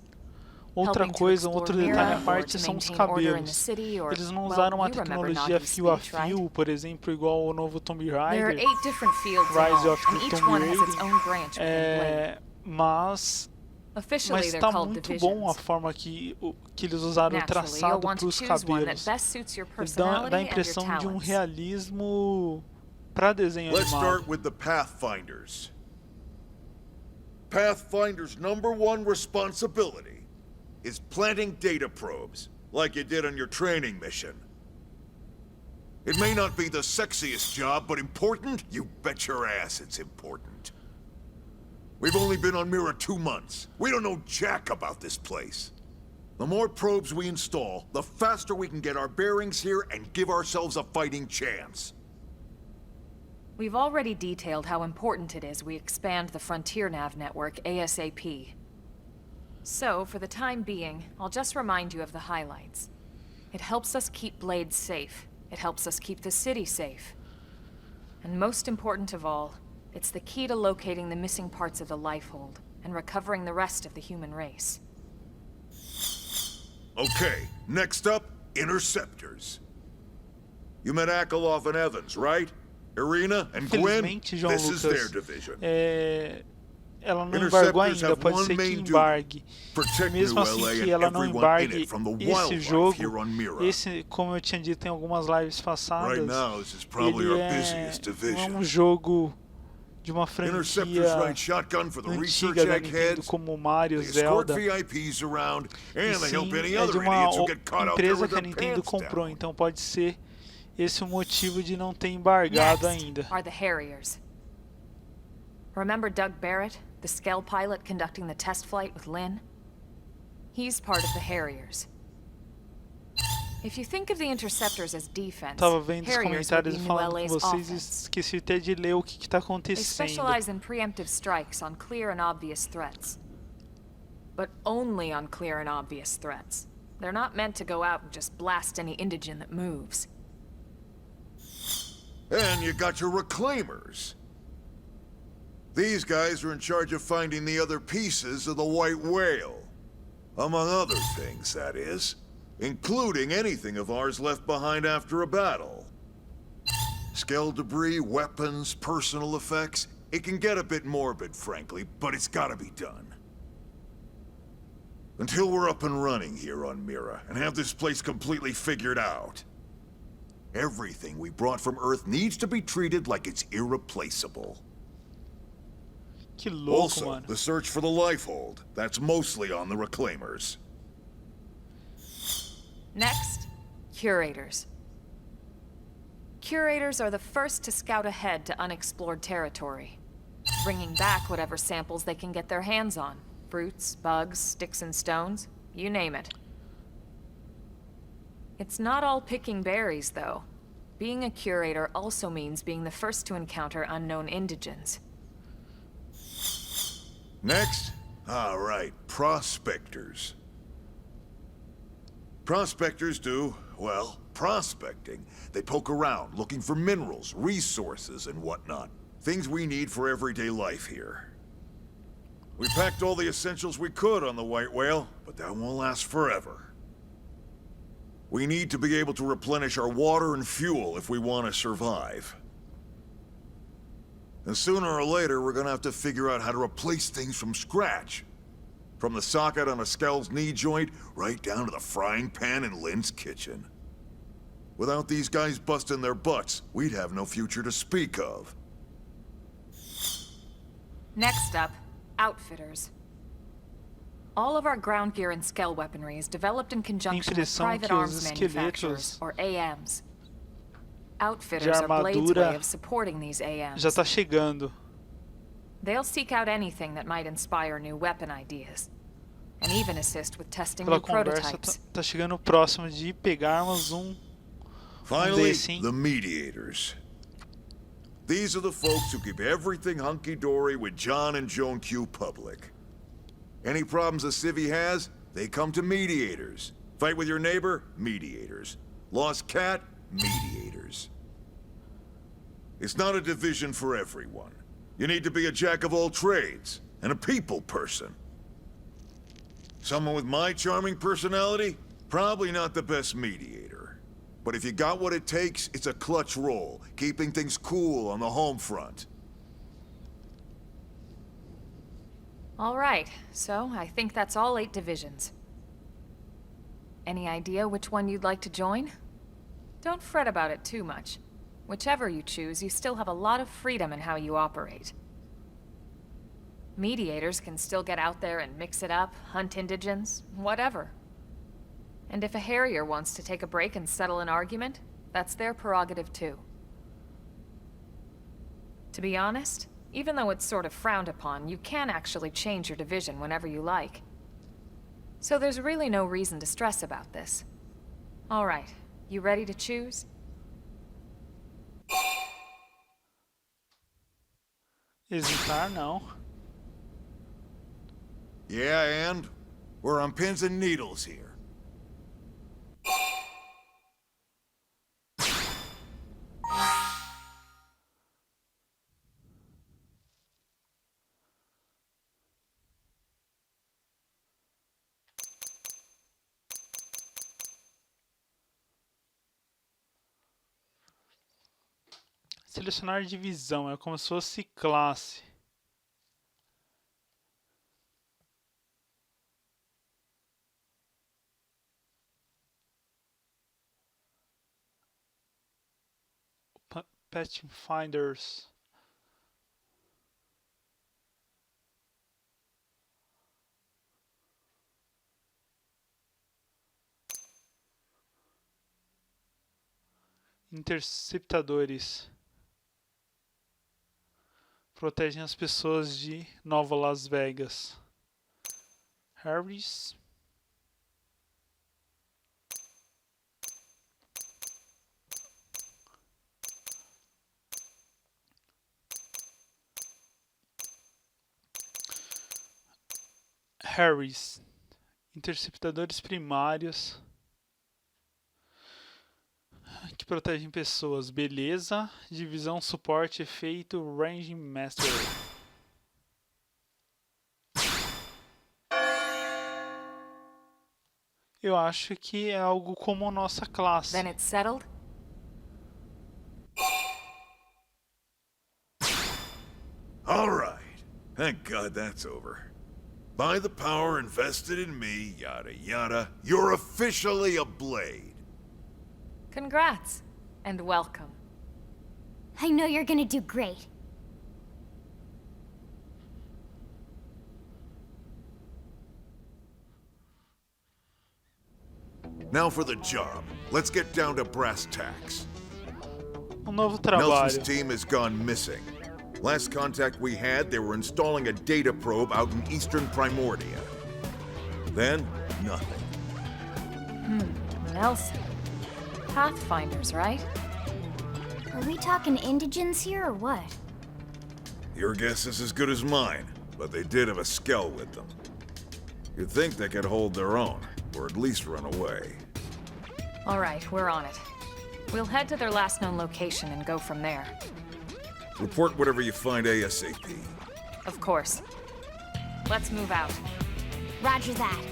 Outra Helping to coisa, um explore outro detalhe à Mira, parte or to são os maintain order in the cabelos. city, or, Eles não well, usaram uma you remember tecnologia Nagi's fio a speech, right? fio, por exemplo, igual o novo Tomb There are Raider. 8 different fields in Rise all, of and the each Tomb one has its Raider. own branch within Blade. Mas Officially, they're tá called muito bom a divisions. forma que eles usaram o Naturally, you'll traçado want para to os choose one that cabelos. best suits your Dá personality a and your impressão de um talents. realismo para desenho Let's animado. start with the Pathfinders. Pathfinder's #1 responsibility is planting data probes, like you did on your training mission. It may not be the sexiest job, but important? You bet your ass it's important. We've only been on Mira 2 months. We don't know jack about this place. The more probes we install, the faster we can get our bearings here and give ourselves a fighting chance. We've already detailed how important it is we expand the Frontier Nav network ASAP. So, for the time being, I'll just remind you of the highlights. It helps us keep Blade safe. It helps us keep the city safe. And most important of all, it's the key to locating the missing parts of the Lifehold and recovering the rest of the human race. Okay, next up, Interceptors. You met Akalov and Evans, right? Irina and Gwen? Infelizmente, João This is their Lucas, division. Ela não embargou Interceptors ainda, have pode one ser que main duty. embargue. Protect Mesmo New assim LA que and ela não everyone in embargue it from the esse wildlife jogo, here on Mira. esse, como eu tinha dito em algumas lives passadas, Right now, this is probably ele our busiest não é division. um jogo de uma Interceptors franquia ride shotgun for the research antiga da Nintendo eggheads. como Mario, They escort Zelda. VIPs around, E and they help sim, any é de other uma idiots who get caught out there empresa with que a their Nintendo pants comprou, down. então pode ser esse o motivo de não ter embargado Next ainda. are the Harriers. Remember Doug Barrett, the Skell pilot conducting the test flight with Lynn? He's part of the Harriers. If you think of the Interceptors as defense, Tava vendo os Harriers would comentários be e New falando com LA's vocês e offense. esqueci até de ler o que tá They acontecendo. specialize in preemptive strikes on clear and obvious threats. But only on clear and obvious threats. They're not meant to go out and just blast any indigene that moves. And you got your Reclaimers. These guys are in charge of finding the other pieces of the White Whale. Among other things, that is. Including anything of ours left behind after a battle. Skell debris, weapons, personal effects. It can get a bit morbid, frankly, but it's gotta be done. Until we're up and running here on Mira, and have this place completely figured out. Everything we brought from Earth needs to be treated like it's irreplaceable. Que louco, Also, mano. the search for the Lifehold. That's mostly on the Reclaimers. Next, Curators. Curators are the first to scout ahead to unexplored territory, bringing back whatever samples they can get their hands on. Fruits, bugs, sticks and stones, you name it. It's not all picking berries, though. Being a curator also means being the first to encounter unknown indigens. Next? All right, prospectors. Prospectors do, well, prospecting. They poke around, looking for minerals, resources, and whatnot. Things we need for everyday life here. We packed all the essentials we could on the White Whale, but that won't last forever. We need to be able to replenish our water and fuel if we want to survive. And sooner or later, we're gonna have to figure out how to replace things from scratch. From the socket on a Skell's knee joint, right down to the frying pan in Lynn's kitchen. Without these guys busting their butts, we'd have no future to speak of. Next up, Outfitters. All of our ground gear and Skell weaponry is developed in conjunction with Impressão private que os arms manufacturers, esqueletos or AMs. Outfitters are Blade's armadura way of supporting these AMs. já tá chegando. They'll seek out anything that might inspire new weapon ideas, and even assist with testing Pela new conversa, prototypes. tá chegando próximo de pegarmos Finally, desse. the Mediators. These are the folks who keep everything hunky-dory with John and Joan Q public. Any problems a civvy has, they come to Mediators. Fight with your neighbor? Mediators. Lost cat? Mediators. It's not a division for everyone. You need to be a jack of all trades, and a people person. Someone with my charming personality? Probably not the best mediator. But if you got what it takes, it's a clutch role, keeping things cool on the home front. All right, so I think that's all 8 divisions. Any idea which one you'd like to join? Don't fret about it too much. Whichever you choose, you still have a lot of freedom in how you operate. Mediators can still get out there and mix it up, hunt indigents, whatever. And if a Harrier wants to take a break and settle an argument, that's their prerogative too. To be honest, even though it's sort of frowned upon, you can actually change your division whenever you like. So there's really no reason to stress about this. Alright, you ready to choose? Hesitar não. Yeah, and? We're on pins and needles here. Selecionar divisão, é como se fosse classe. Pathfinders. Interceptadores. Protegem as pessoas de Nova Las Vegas. Harris. Harris. Interceptadores primários que protegem pessoas. Beleza. Divisão, suporte, efeito, range master. Eu acho que é algo como nossa classe. Then it's settled? All right. Thank God that's over. By the power invested in me, yada yada, you're officially a blade. Congrats, and welcome. I know you're gonna do great. Now for the job. Let's get down to brass tacks. Novo Nelson's trabalho. team has gone missing. Last contact we had, they were installing a data probe out in eastern Primordia. Then, nothing. Nelson. Pathfinders, right? Are we talking indigents here or what? Your guess is as good as mine, but they did have a skell with them. You'd think they could hold their own, or at least run away. Alright, we're on it. We'll head to their last known location and go from there. Report whatever you find ASAP. Of course. Let's move out. Roger that.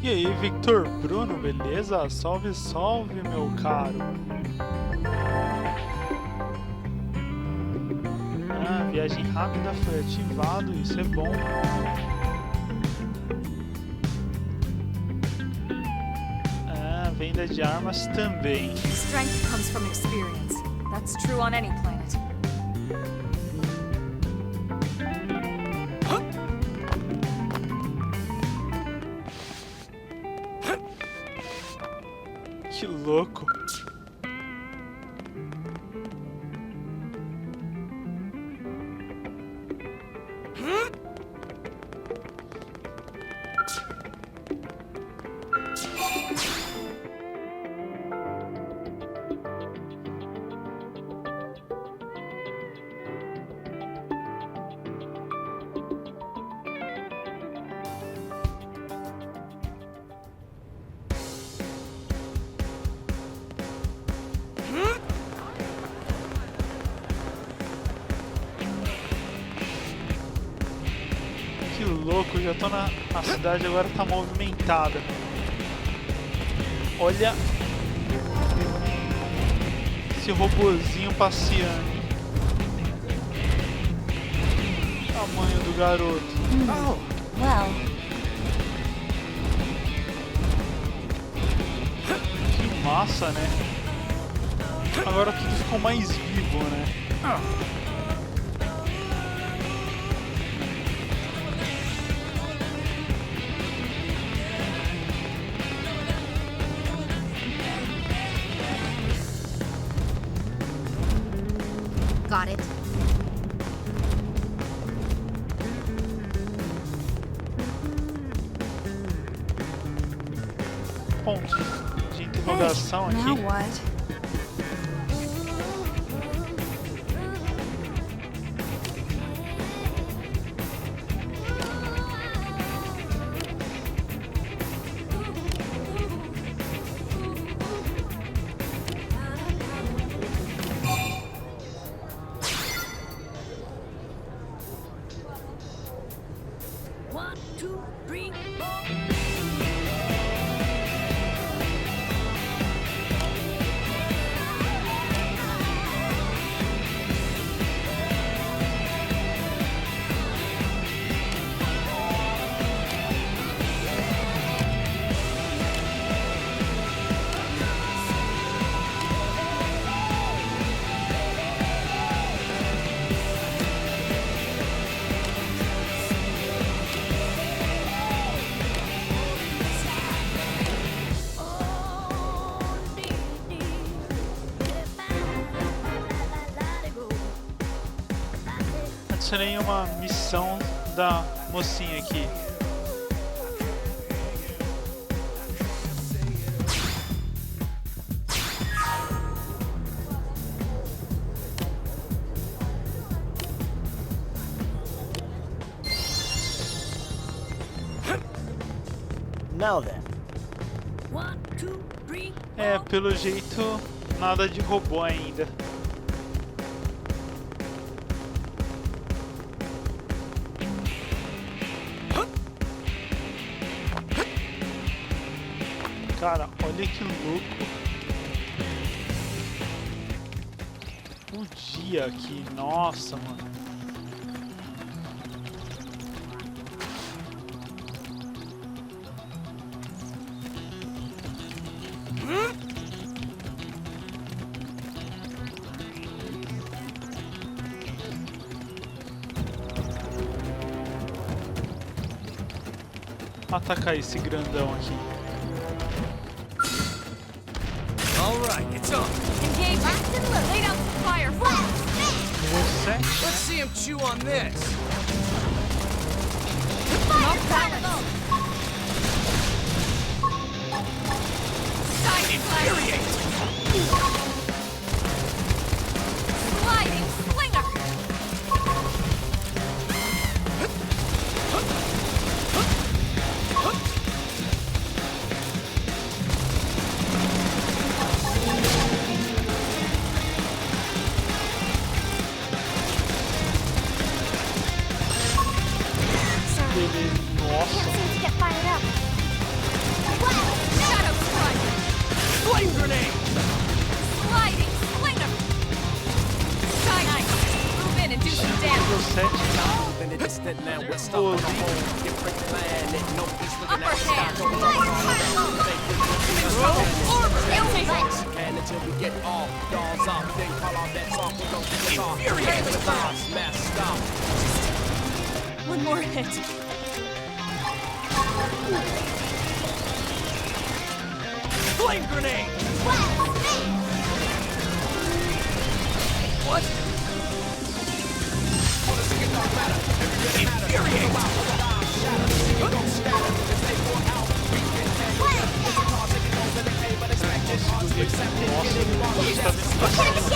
E aí, Victor, Bruno, beleza? Salve, salve, meu caro. Ah, viagem rápida foi ativado, isso é bom. Ah, venda de armas também. Strength comes from experience. That's true on any planet. Que louco. louco, já tô na... A cidade agora tá movimentada. Olha esse robozinho passeando. Tamanho do garoto. Oh, well. Que massa, né? Agora tudo ficou mais vivo, né? Got it. Ponto de interrogação Now aqui. what? Adicionei uma missão da mocinha aqui. Now then. É, pelo jeito, nada de robô ainda. Cara, olha que louco. O dia aqui, nossa, mano. Atacar esse grandão aqui. All right, it's on. Engage. Blast and load. Lay down some fire. Você? Let's see him chew on this. Fire balance. Side Infuriate! sliding slinger. Can't seem to get fired up. Shadow strike. Flame grenade! Sliding slinger. Side nice. Move in and do some damage. Nível 7. In the distant land, we're stuck on a whole different planet. No peace looking Upper at the sky. hand. Going on and until we get all dolls off, then call our bets off. We're gonna get off. Infuriate! The vibes messed up. One more hit. Flame grenade! What? Infuriate!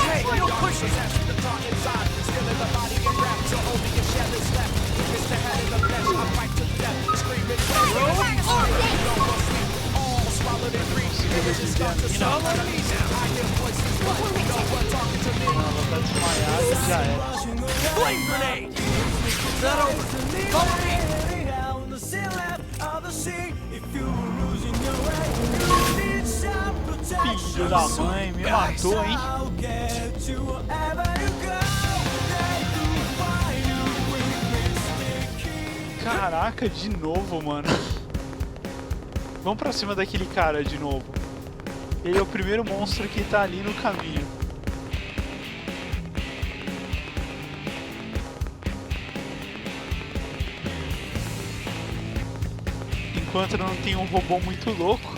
Hey, you don't push it! Follow me now! Ela tá desmaiada, já era. Flame grenade! Is that over? Follow me! filho da mãe, me matou, hein? Caraca, de novo, mano. Vamos pra cima daquele cara de novo. Ele é o primeiro monstro que tá ali no caminho. Enquanto não tem um robô muito louco.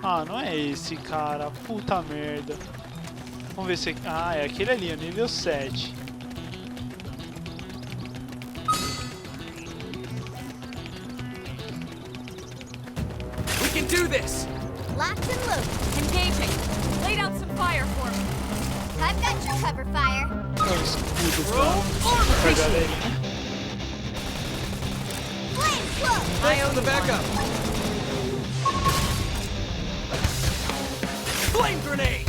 Ah, não é esse cara. Puta merda. Vamos ver se... Ah, é aquele ali, nível 7. We can do this! Locked and loaded. Engaging. Lay down some fire for me. I've got your cover fire. É o escudo pra galerinha. Flame flow. Thanks for the backup! Flame grenade!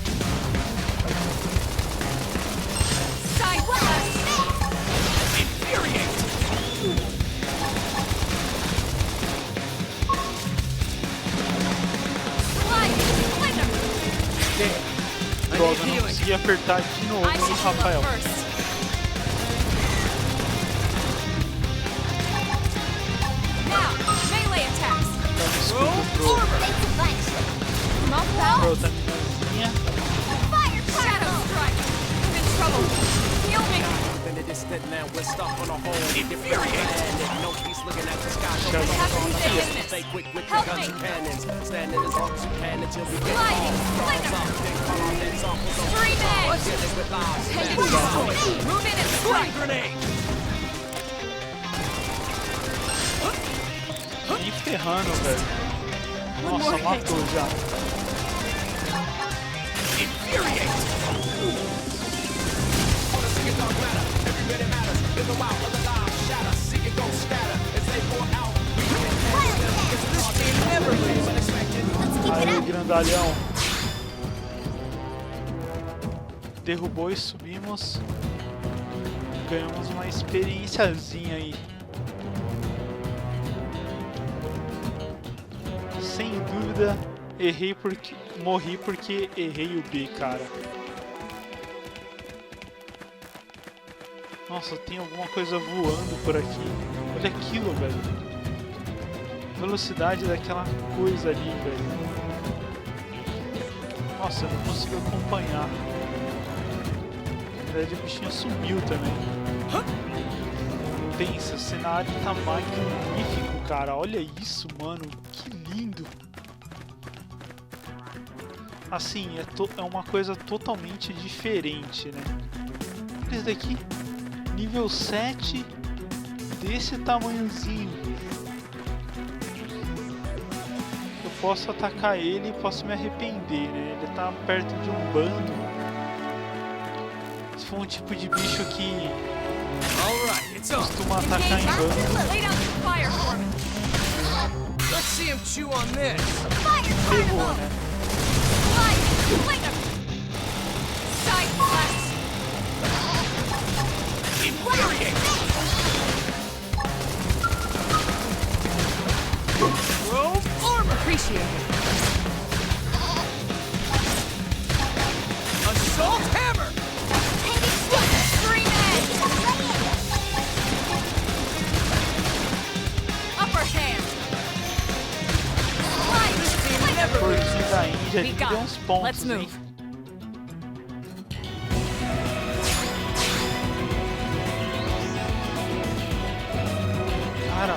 Side blast. Infuriate! Slide. Slither. Droga, não consegui apertar de novo, I should hein, heal Rafael. up first. Now, melee attacks. Dá um escudo pro... Thanks a bunch. Mount pra balance. outra meninazinha. Fire Shadow particle. strike. I'm in trouble. Heal me. Then it is stood now, we're stuck on a whole Infuriate! No peace looking at the sky. Shadow I have to strike. stay in this. Stay quick with Help your guns me. and cannons. Standing as long as you can until we get Sliding. off. Slither. Then call off that song. Scream edge. Hit it with lives. Take it slow. Move in and Flame strike. grenade! Nem ferrando, velho. Nossa, matou já. Infuriate! Aí, grandalhão. Derrubou e subimos. Ganhamos uma experiênciazinha aí. Sem dúvida, morri porque errei o B, cara. Nossa, tem alguma coisa voando por aqui. Olha aquilo, velho. Velocidade daquela coisa ali, velho. Nossa, eu não consigo acompanhar. Na verdade, o bichinho sumiu também. Pensa, o cenário tá magnífico, cara. Olha isso, mano. Que lindo. Assim, é uma coisa totalmente diferente, né? Esse daqui, nível 7, desse tamanhozinho. Eu posso atacar ele e posso me arrepender, né? Ele tá perto de um bando. Se for um tipo de bicho que Alright, it's on. costuma atacar em bando, Lay down some fire for me. Let's see him chew on this. ferrou, né? Slide. Slither. Side blast. Infuriate! Robe armor! Appreciate it. Assault hammer! Scream edge. Upper hand. Slide. Slither. Porquinho da Índia ali Rica, deu uns pontos, let's move. hein? Cara,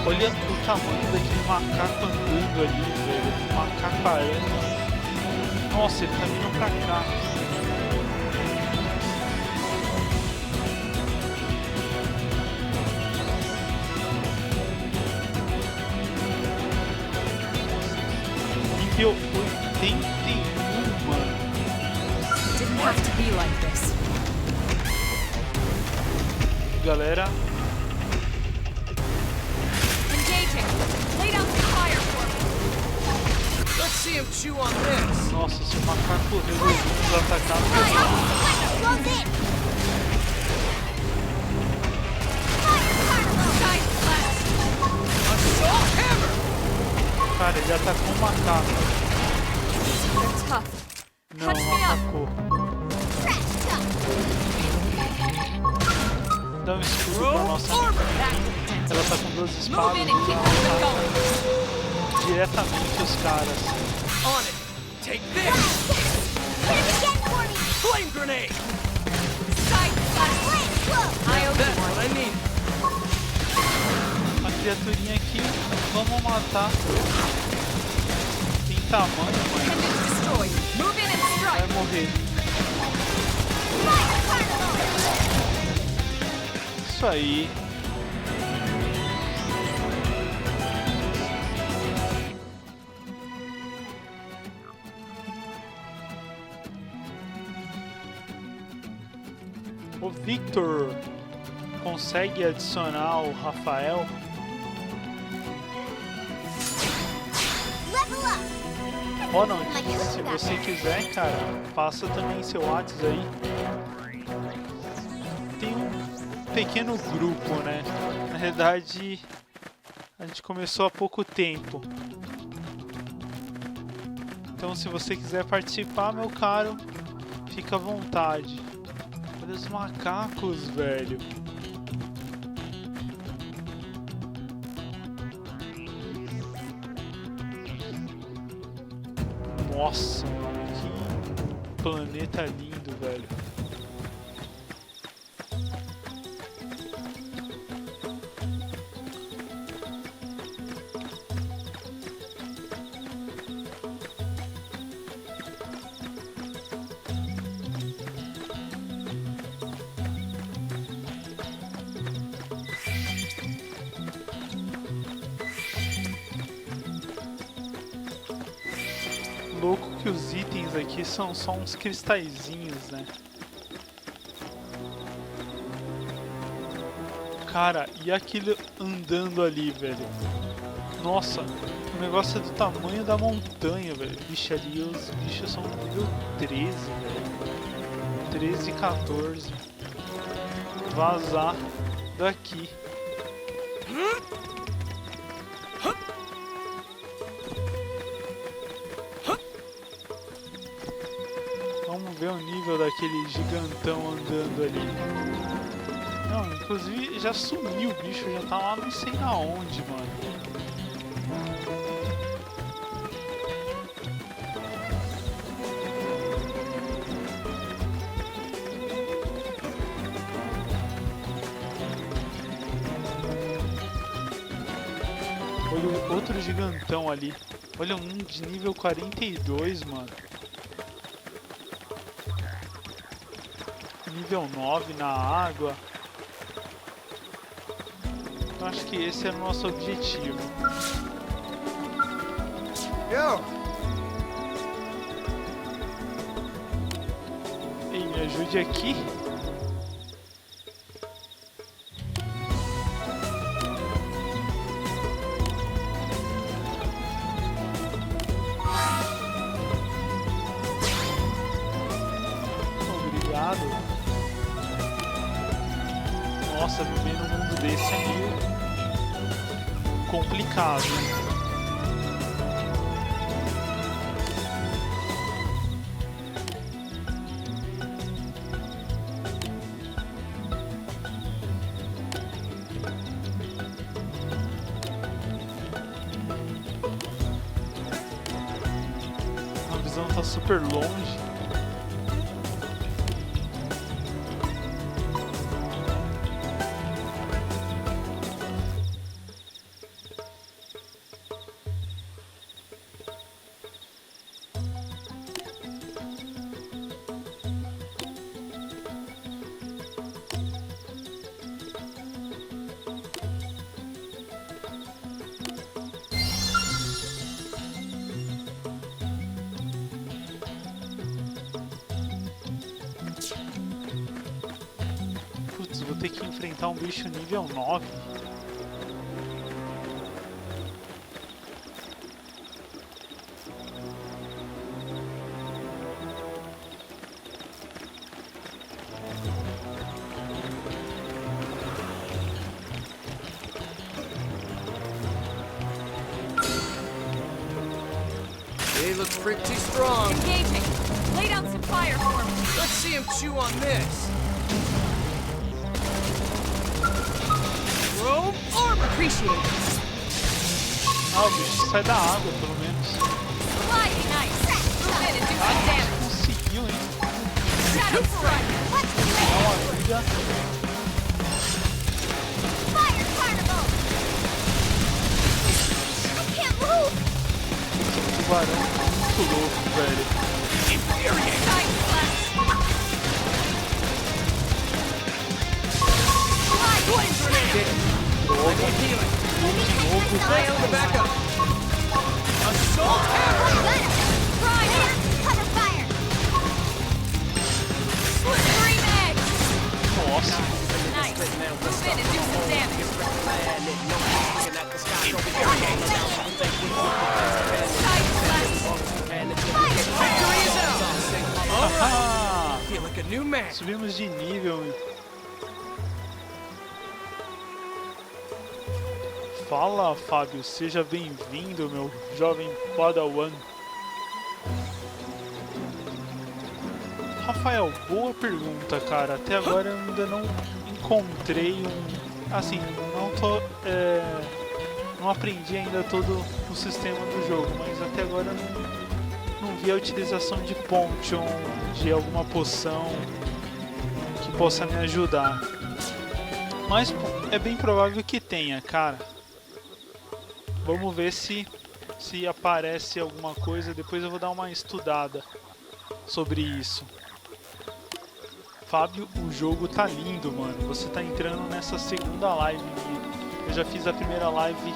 olha o tamanho daquele macaco andando ali, velho. Macaco aranha. Nossa, ele tá vindo pra cá. Nível 81, mano. Didn't have to be like this. Galera, Engaging. Lay down some fire for me. Let's see him chew on this. nossa, se o macaco resolveu nos atacar, ferrou. Close in. Side blast. Ele atacou um macaco. They're tough. Não, Catch me up. atacou. Dá um escudo pra nossa amiga. Ela tá com 2 espadas Move e in and keep moving ela going. tá diretamente os caras. On it. Take this. Flame grenade. Side slash. I owe That's you what one. I need. A criaturinha aqui, vamos matar. Tem tamanho, mas Pendant destroyed. Move in and vai strike. morrer. Isso aí. O Victor consegue adicionar o Rafael. Level up! Ronald, se você quiser, cara, passa também seu WhatsApp aí. Tem um pequeno grupo, né? Na verdade, a gente começou há pouco tempo. Então, se você quiser participar, meu caro, fica à vontade. Olha os macacos, velho. Nossa, mano, que planeta lindo, velho. Louco que os itens aqui são só uns cristalzinhos, né? Cara, e aquilo andando ali, velho? Nossa, o negócio é do tamanho da montanha, velho. Vixe, ali os bichos são nível 13, velho. 13 e 14. Vazar daqui. Vamos ver o nível daquele gigantão andando ali. Não, inclusive já sumiu o bicho, já tá lá não sei na onde, mano. Olha o outro gigantão ali. Olha um de nível 42, mano. Nível 9 na água. Eu acho que esse é o nosso objetivo. Yo! Ei, me ajude aqui. Obrigado. Nossa, viver num mundo desse é meio complicado. A visão tá super longe. Putz, vou ter que enfrentar um bicho nível 9. looks pretty strong. Engaging. Lay down some fire for me. Let's see him chew on this. Chrome armor. Appreciate it. Ah, o bicho sai da água, pelo menos. Sliding ice. Move in and do some damage. Conseguiu, hein? Shadow strike. Dá uma vida. Fire carnival! I can't move! Esse tubarão é muito louco, velho. Side blast. Flame grenade. I need healing. De novo. Thanks for the backup. Assault hammer. Fire! Cover fire! Slippery edge. Nossa. Nice. Move in and do some damage. Side blast. Victory is out. All right. Ah, Feel like a new man. subimos de nível. Fala, Fábio, seja bem-vindo, meu jovem Padawan. Rafael, boa pergunta, cara. Até agora eu ainda não encontrei um... Assim, não aprendi ainda todo o sistema do jogo, mas até agora eu não vi a utilização de Pontion, de alguma poção que possa me ajudar. Mas é bem provável que tenha, cara. Vamos ver se aparece alguma coisa. Depois eu vou dar uma estudada sobre isso. Fábio, o jogo tá lindo, mano. Você tá entrando nessa segunda live minha. Eu já fiz a primeira live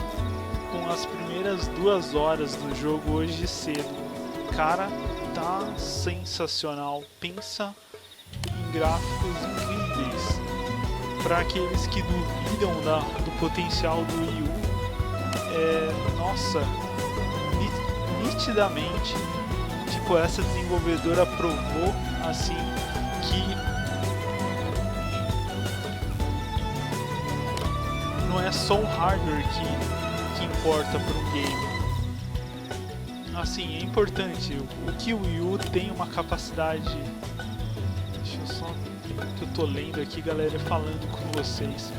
com as primeiras 2 horas do jogo hoje cedo. Cara, tá sensacional. Pensa em gráficos incríveis. Para aqueles que duvidam do potencial do Wii U, nossa, nitidamente, tipo, essa desenvolvedora provou assim que não é só o hardware que importa para um game. Assim, é importante. O que o Wii U tem uma capacidade. Deixa eu só. Que eu tô lendo aqui, galera, falando com vocês.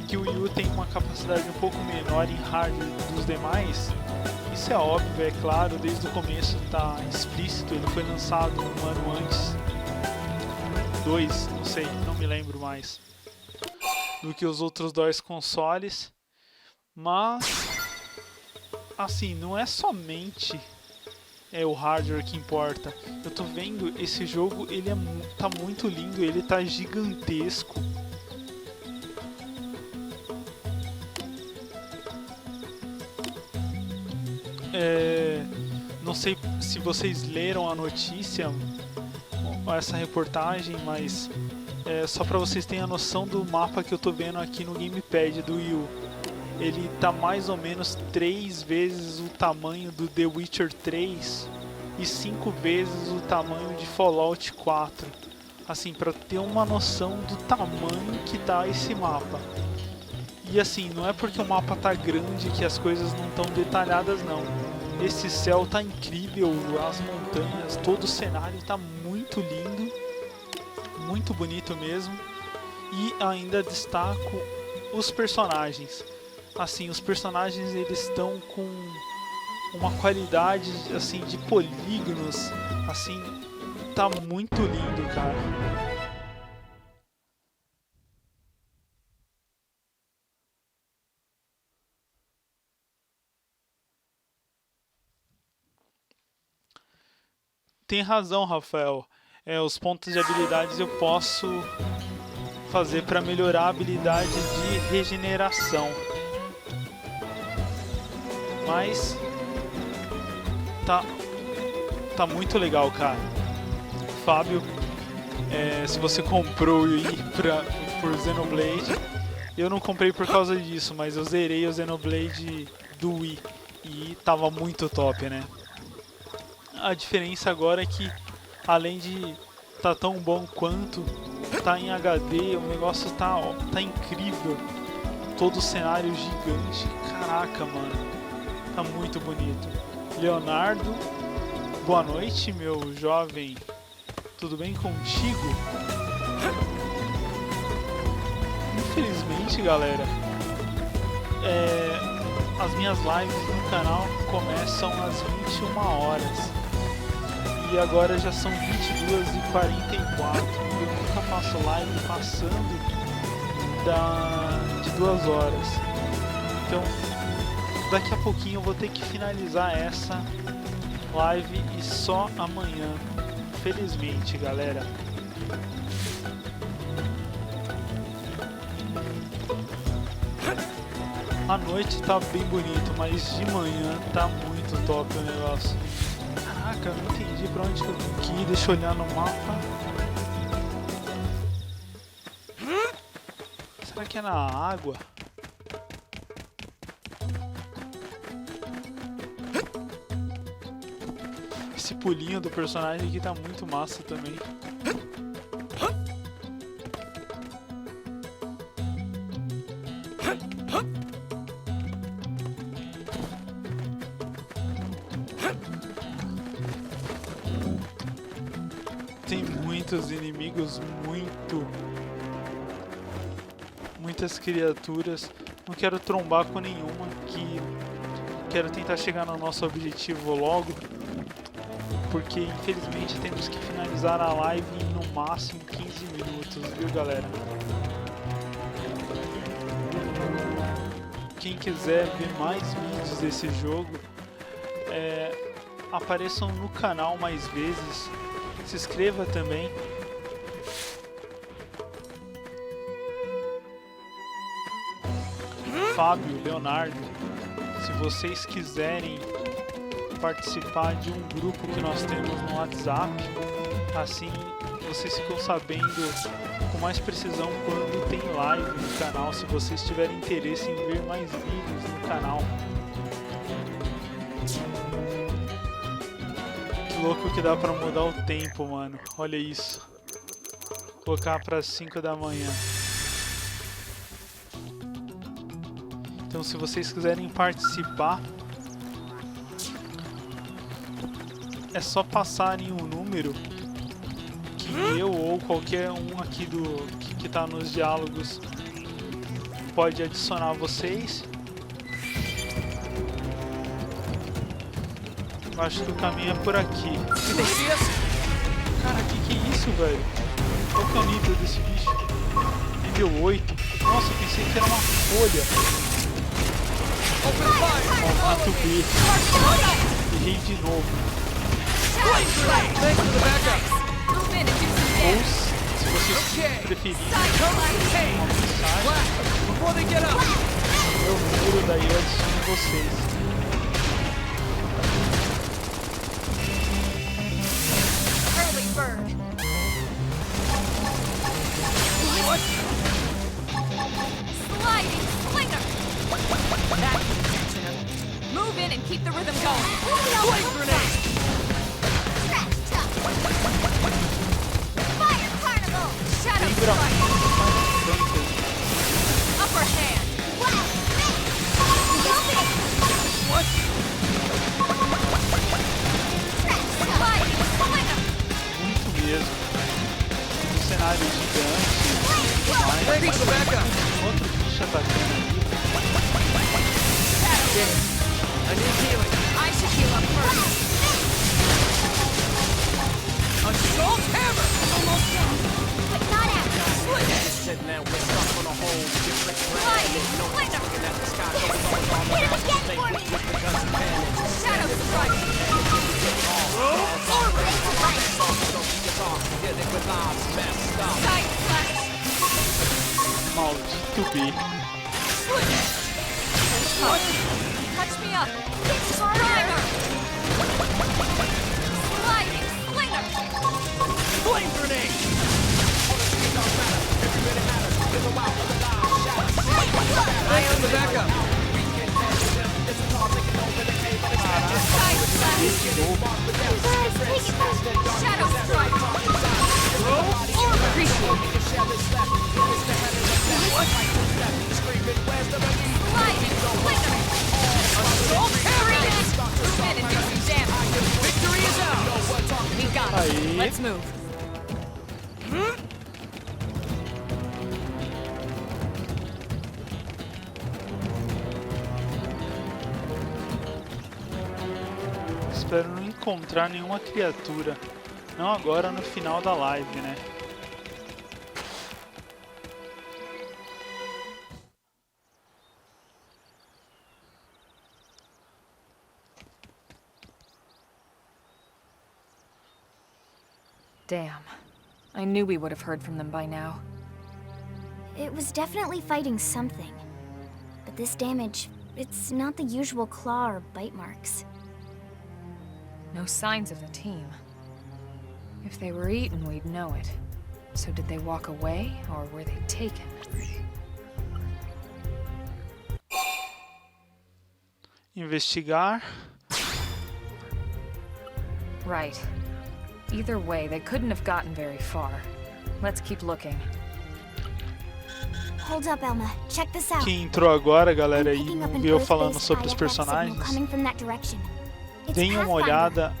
Que o Wii U tem uma capacidade um pouco menor em hardware dos demais. Isso é óbvio, é claro, desde o começo tá explícito. Ele foi lançado um ano antes. 2, não sei, não me lembro mais. Do que os outros 2 consoles. Mas assim, não é somente o hardware que importa. Eu tô vendo esse jogo, ele tá muito lindo, ele tá gigantesco. Não sei se vocês leram a notícia, essa reportagem, mas só para vocês terem a noção do mapa que eu tô vendo aqui no gamepad do Wii U. Ele tá mais ou menos 3 vezes o tamanho do The Witcher 3 e 5 vezes o tamanho de Fallout 4. Assim, para ter uma noção do tamanho que tá esse mapa. E assim, não é porque o mapa tá grande que as coisas não estão detalhadas, não. Esse céu tá incrível, as montanhas, todo o cenário tá muito lindo, muito bonito mesmo. E ainda destaco os personagens. Assim, os personagens eles estão com uma qualidade assim de polígonos, assim, tá muito lindo, cara. Tem razão, Rafael. Os pontos de habilidades eu posso fazer para melhorar a habilidade de regeneração. Mas tá muito legal, cara. Fábio, se você comprou o Wii por Xenoblade, eu não comprei por causa disso, mas eu zerei o Xenoblade do Wii e tava muito top, né? A diferença agora é que, além de tá tão bom quanto, tá em HD, o negócio tá incrível. Todo o cenário gigante, caraca, mano. Tá muito bonito. Leonardo, Boa noite, meu jovem. Tudo bem contigo? Infelizmente, galera, as minhas lives no canal começam às 21 horas. E agora já são 22h44. Eu nunca faço live passando de 2 horas. Então, daqui a pouquinho eu vou ter que finalizar essa live e só amanhã. Felizmente, galera. A noite tá bem bonito, mas de manhã tá muito top o negócio. Caraca, eu não entendi pra onde que eu tenho que ir. Deixa eu olhar no mapa. Será que é na água? Esse pulinho do personagem aqui tá muito massa também. Tem muitos inimigos, muitas criaturas. Não quero trombar com nenhuma, que quero tentar chegar no nosso objetivo logo, porque infelizmente temos que finalizar a live em no máximo 15 minutos, viu, galera? Quem quiser ver mais vídeos desse jogo, apareçam no canal mais vezes. Se inscreva também. Fábio, Leonardo, se vocês quiserem participar de um grupo que nós temos no WhatsApp, assim vocês ficam sabendo com mais precisão quando tem live no canal, se vocês tiverem interesse em ver mais vídeos no canal. Que louco que dá pra mudar o tempo, mano. Olha isso. Colocar para 5 da manhã. Então, se vocês quiserem participar, é só passarem um número que eu ou qualquer um aqui que tá nos diálogos pode adicionar vocês. Eu acho que o caminho é por aqui. Cara, que é isso, velho? Qual que é o nível desse bicho? Nível 8. Nossa, eu pensei que era uma folha. Ó, rato B. Errei de novo. Ou, se vocês preferirem, uma mensagem, meu número, daí eu adiciono vocês. Move in and keep the rhythm going. Fire carnival! Shadow strike! Upper hand! What? Muito mesmo. Um cenário gigante. Outro bicho atacando ali. I need healing. I should heal up first. Assault hammer! Almost dead, but not out. Sitting there, we're stuck on a whole different planet. Sliding splinter! Looking at the sky, going on Hit him again for me! Shadow strike! Side slash! Maldito B. Touch me up! Primer! Sliding slinger! Flame grenade! Thanks for the backup. Side slash! Shadow strike! Sliding slinger! Assault hammer! Move in and do some damage! Victory is ours! Okay, let's move. Espero não encontrar nenhuma criatura. Não agora no final da live, né? Damn. I knew we would have heard from them by now. It was definitely fighting something. But this damage, it's not the usual claw or bite marks. No signs of the team. If they were eaten, we'd know it. So did they walk away, or were they taken? Investigar. Right. Either way, they couldn't have gotten very far. Let's keep looking. Hold up, Elma. Check this out. Quem entrou agora, galera, I'm e picking up não an viu Earth-based falando sobre os IFF signal personagens, coming from that direction. It's deem uma Pathfinder. olhada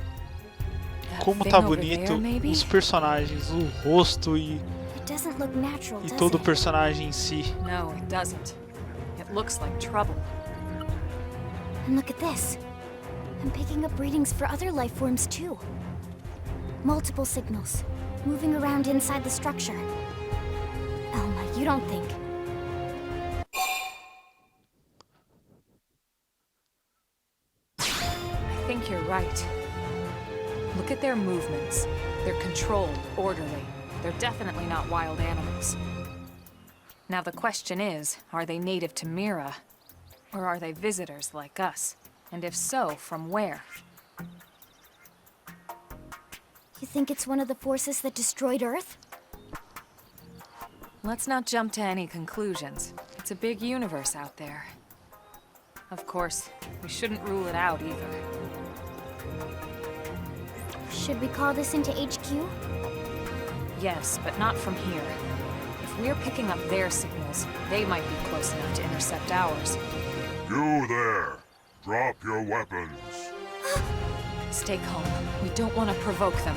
That como thing tá over bonito there, maybe? os personagens, o rosto It doesn't look natural, e does todo o it? personagem em si. No, it doesn't. It looks like trouble. And look at this. I'm picking up readings for other life forms too. Multiple signals, moving around inside the structure. Elma, you don't think... I think you're right. Look at their movements. They're controlled, orderly. They're definitely not wild animals. Now the question is, are they native to Mira? Or are they visitors like us? And if so, from where? You think it's one of the forces that destroyed Earth? Let's not jump to any conclusions. It's a big universe out there. Of course, we shouldn't rule it out either. Should we call this into HQ? Yes, but not from here. If we're picking up their signals, they might be close enough to intercept ours. You there! Drop your weapons! Stay calm. We don't want to provoke them.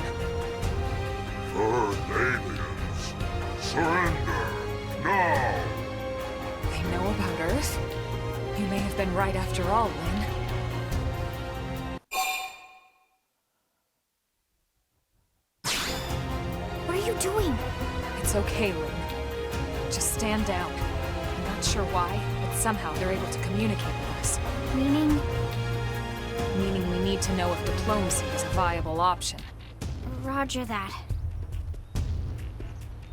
Earth aliens! Surrender! Now! They know about Earth? You may have been right after all, Lynn. What are you doing? It's okay, Lynn. Just stand down. I'm not sure why, but somehow they're able to communicate with us. Meaning... Meaning we need to know if diplomacy is a viable option. Roger that.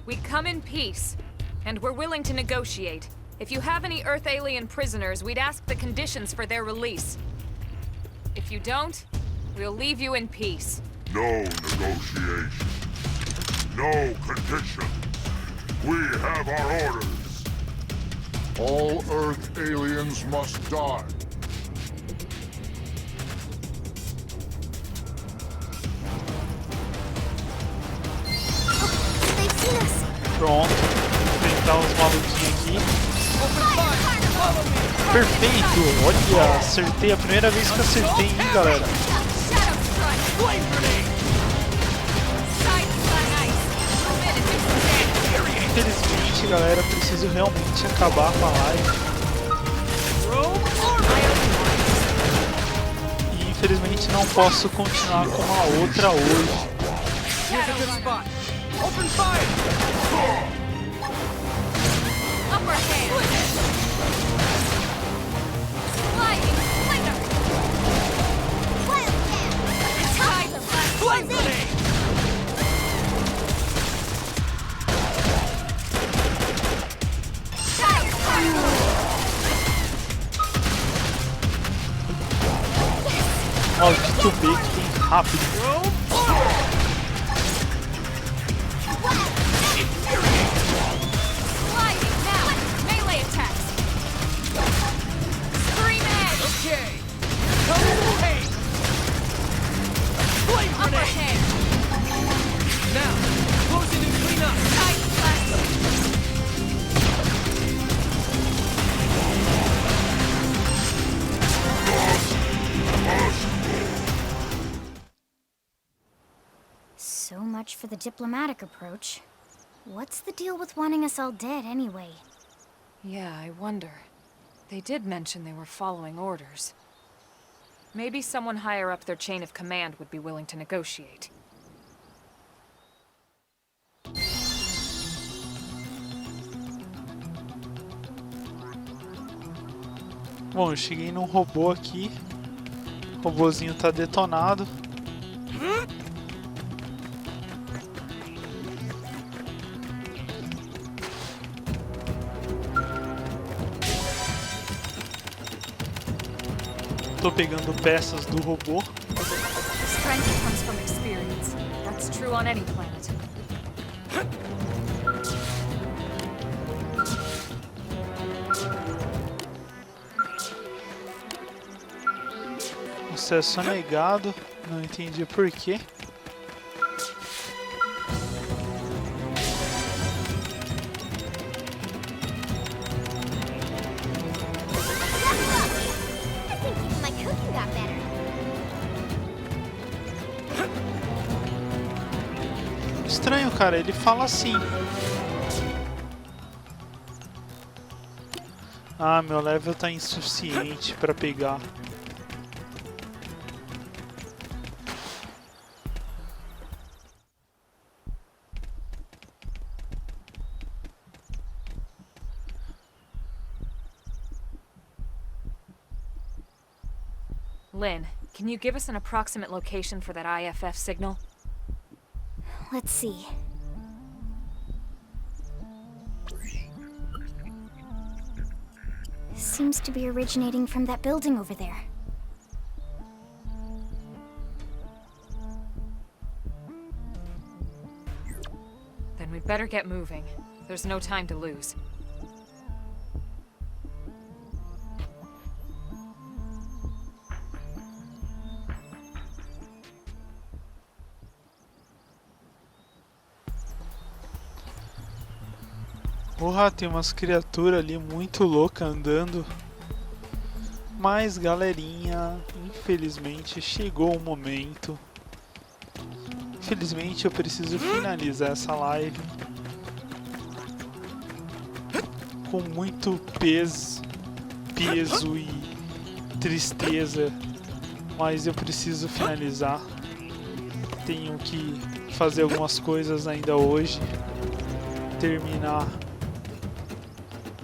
We come in peace, and we're willing to negotiate. If you have any Earth alien prisoners, we'd ask the conditions for their release. If you don't, we'll leave you in peace. No negotiation. No conditions. We have our orders. All Earth aliens must die. They've seen us! Pronto, vou enfrentar os maluquinhos aqui. Perfeito! Olha, acertei a primeira vez que acertei, hein, galera? Infelizmente, galera, preciso realmente acabar com a live. E infelizmente não posso continuar com uma outra hoje. Here's a good spot. Open fire! Upper hand! Sliding slinger! Wildcat! Flame grenade! Maldito B que tem rápido. Sliding now! Melee attacks! Scream edge! Okay. Come the pain! Flame Upper grenade! hand! Now, close it and clean up! Side blast! for the diplomatic approach. What's the deal with wanting us all dead anyway? Yeah, I wonder. They did mention they were following orders. Maybe someone higher up their chain of command would be willing to negotiate. Bom, eu cheguei num robô aqui. O robôzinho tá detonado. Tô pegando peças do robô. Strength comes from experience. That's true on any planet. Acesso negado, não entendi por quê. I think even my cooking got better. Estranho, cara, ele fala assim. Ah, meu level tá insuficiente pra pegar. Lynn, can you give us an approximate location for that IFF signal? Let's see. Seems to be originating from that building over there. Then we'd better get moving. There's no time to lose. Porra, tem umas criaturas ali muito loucas andando. Mas, galerinha, infelizmente chegou o momento. Infelizmente eu preciso finalizar essa live com muito peso e tristeza. Mas eu preciso finalizar. Tenho que fazer algumas coisas ainda hoje. Terminar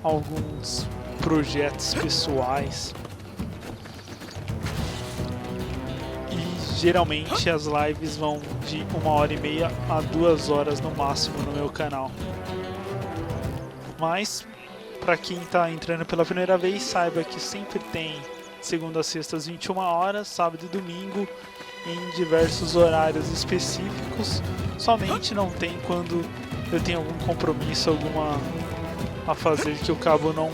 alguns projetos pessoais e geralmente as lives vão de 1h30 a 2 horas no máximo no meu canal, mas para quem está entrando pela primeira vez, saiba que sempre tem segunda a sexta às 21 horas, sábado e domingo em diversos horários específicos. Somente não tem quando eu tenho algum compromisso, alguma a fazer que eu acabo não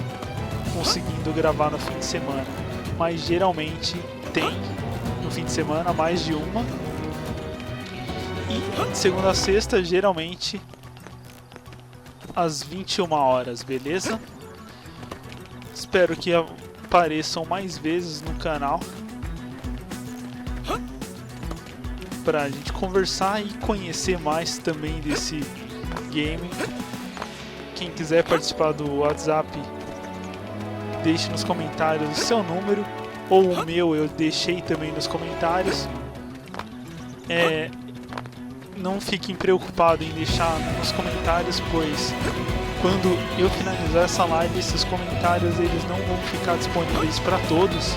conseguindo gravar no fim de semana, mas geralmente tem no fim de semana mais de uma, e de segunda a sexta geralmente às 21 horas, beleza? Espero que apareçam mais vezes no canal pra gente conversar e conhecer mais também desse game. Quem quiser participar do WhatsApp, deixe nos comentários o seu número, ou o meu eu deixei também nos comentários. Não fiquem preocupados em deixar nos comentários, pois quando eu finalizar essa live, esses comentários eles não vão ficar disponíveis para todos,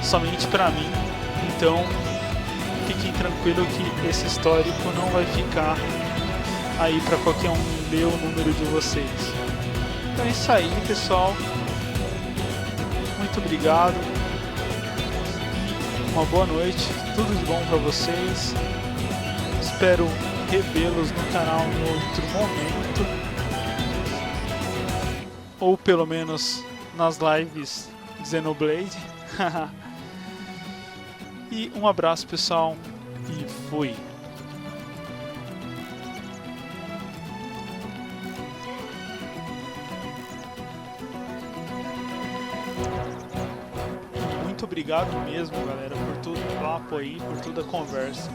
somente para mim. Então fiquem tranquilos que esse histórico não vai ficar aí para qualquer um ler o número de vocês. Então é isso aí, pessoal. Muito obrigado. Uma boa noite. Tudo de bom para vocês. Espero revê-los no canal em outro momento. Ou pelo menos nas lives de Xenoblade. E um abraço, pessoal. E fui. Muito obrigado mesmo, galera, por todo o papo aí, por toda a conversa.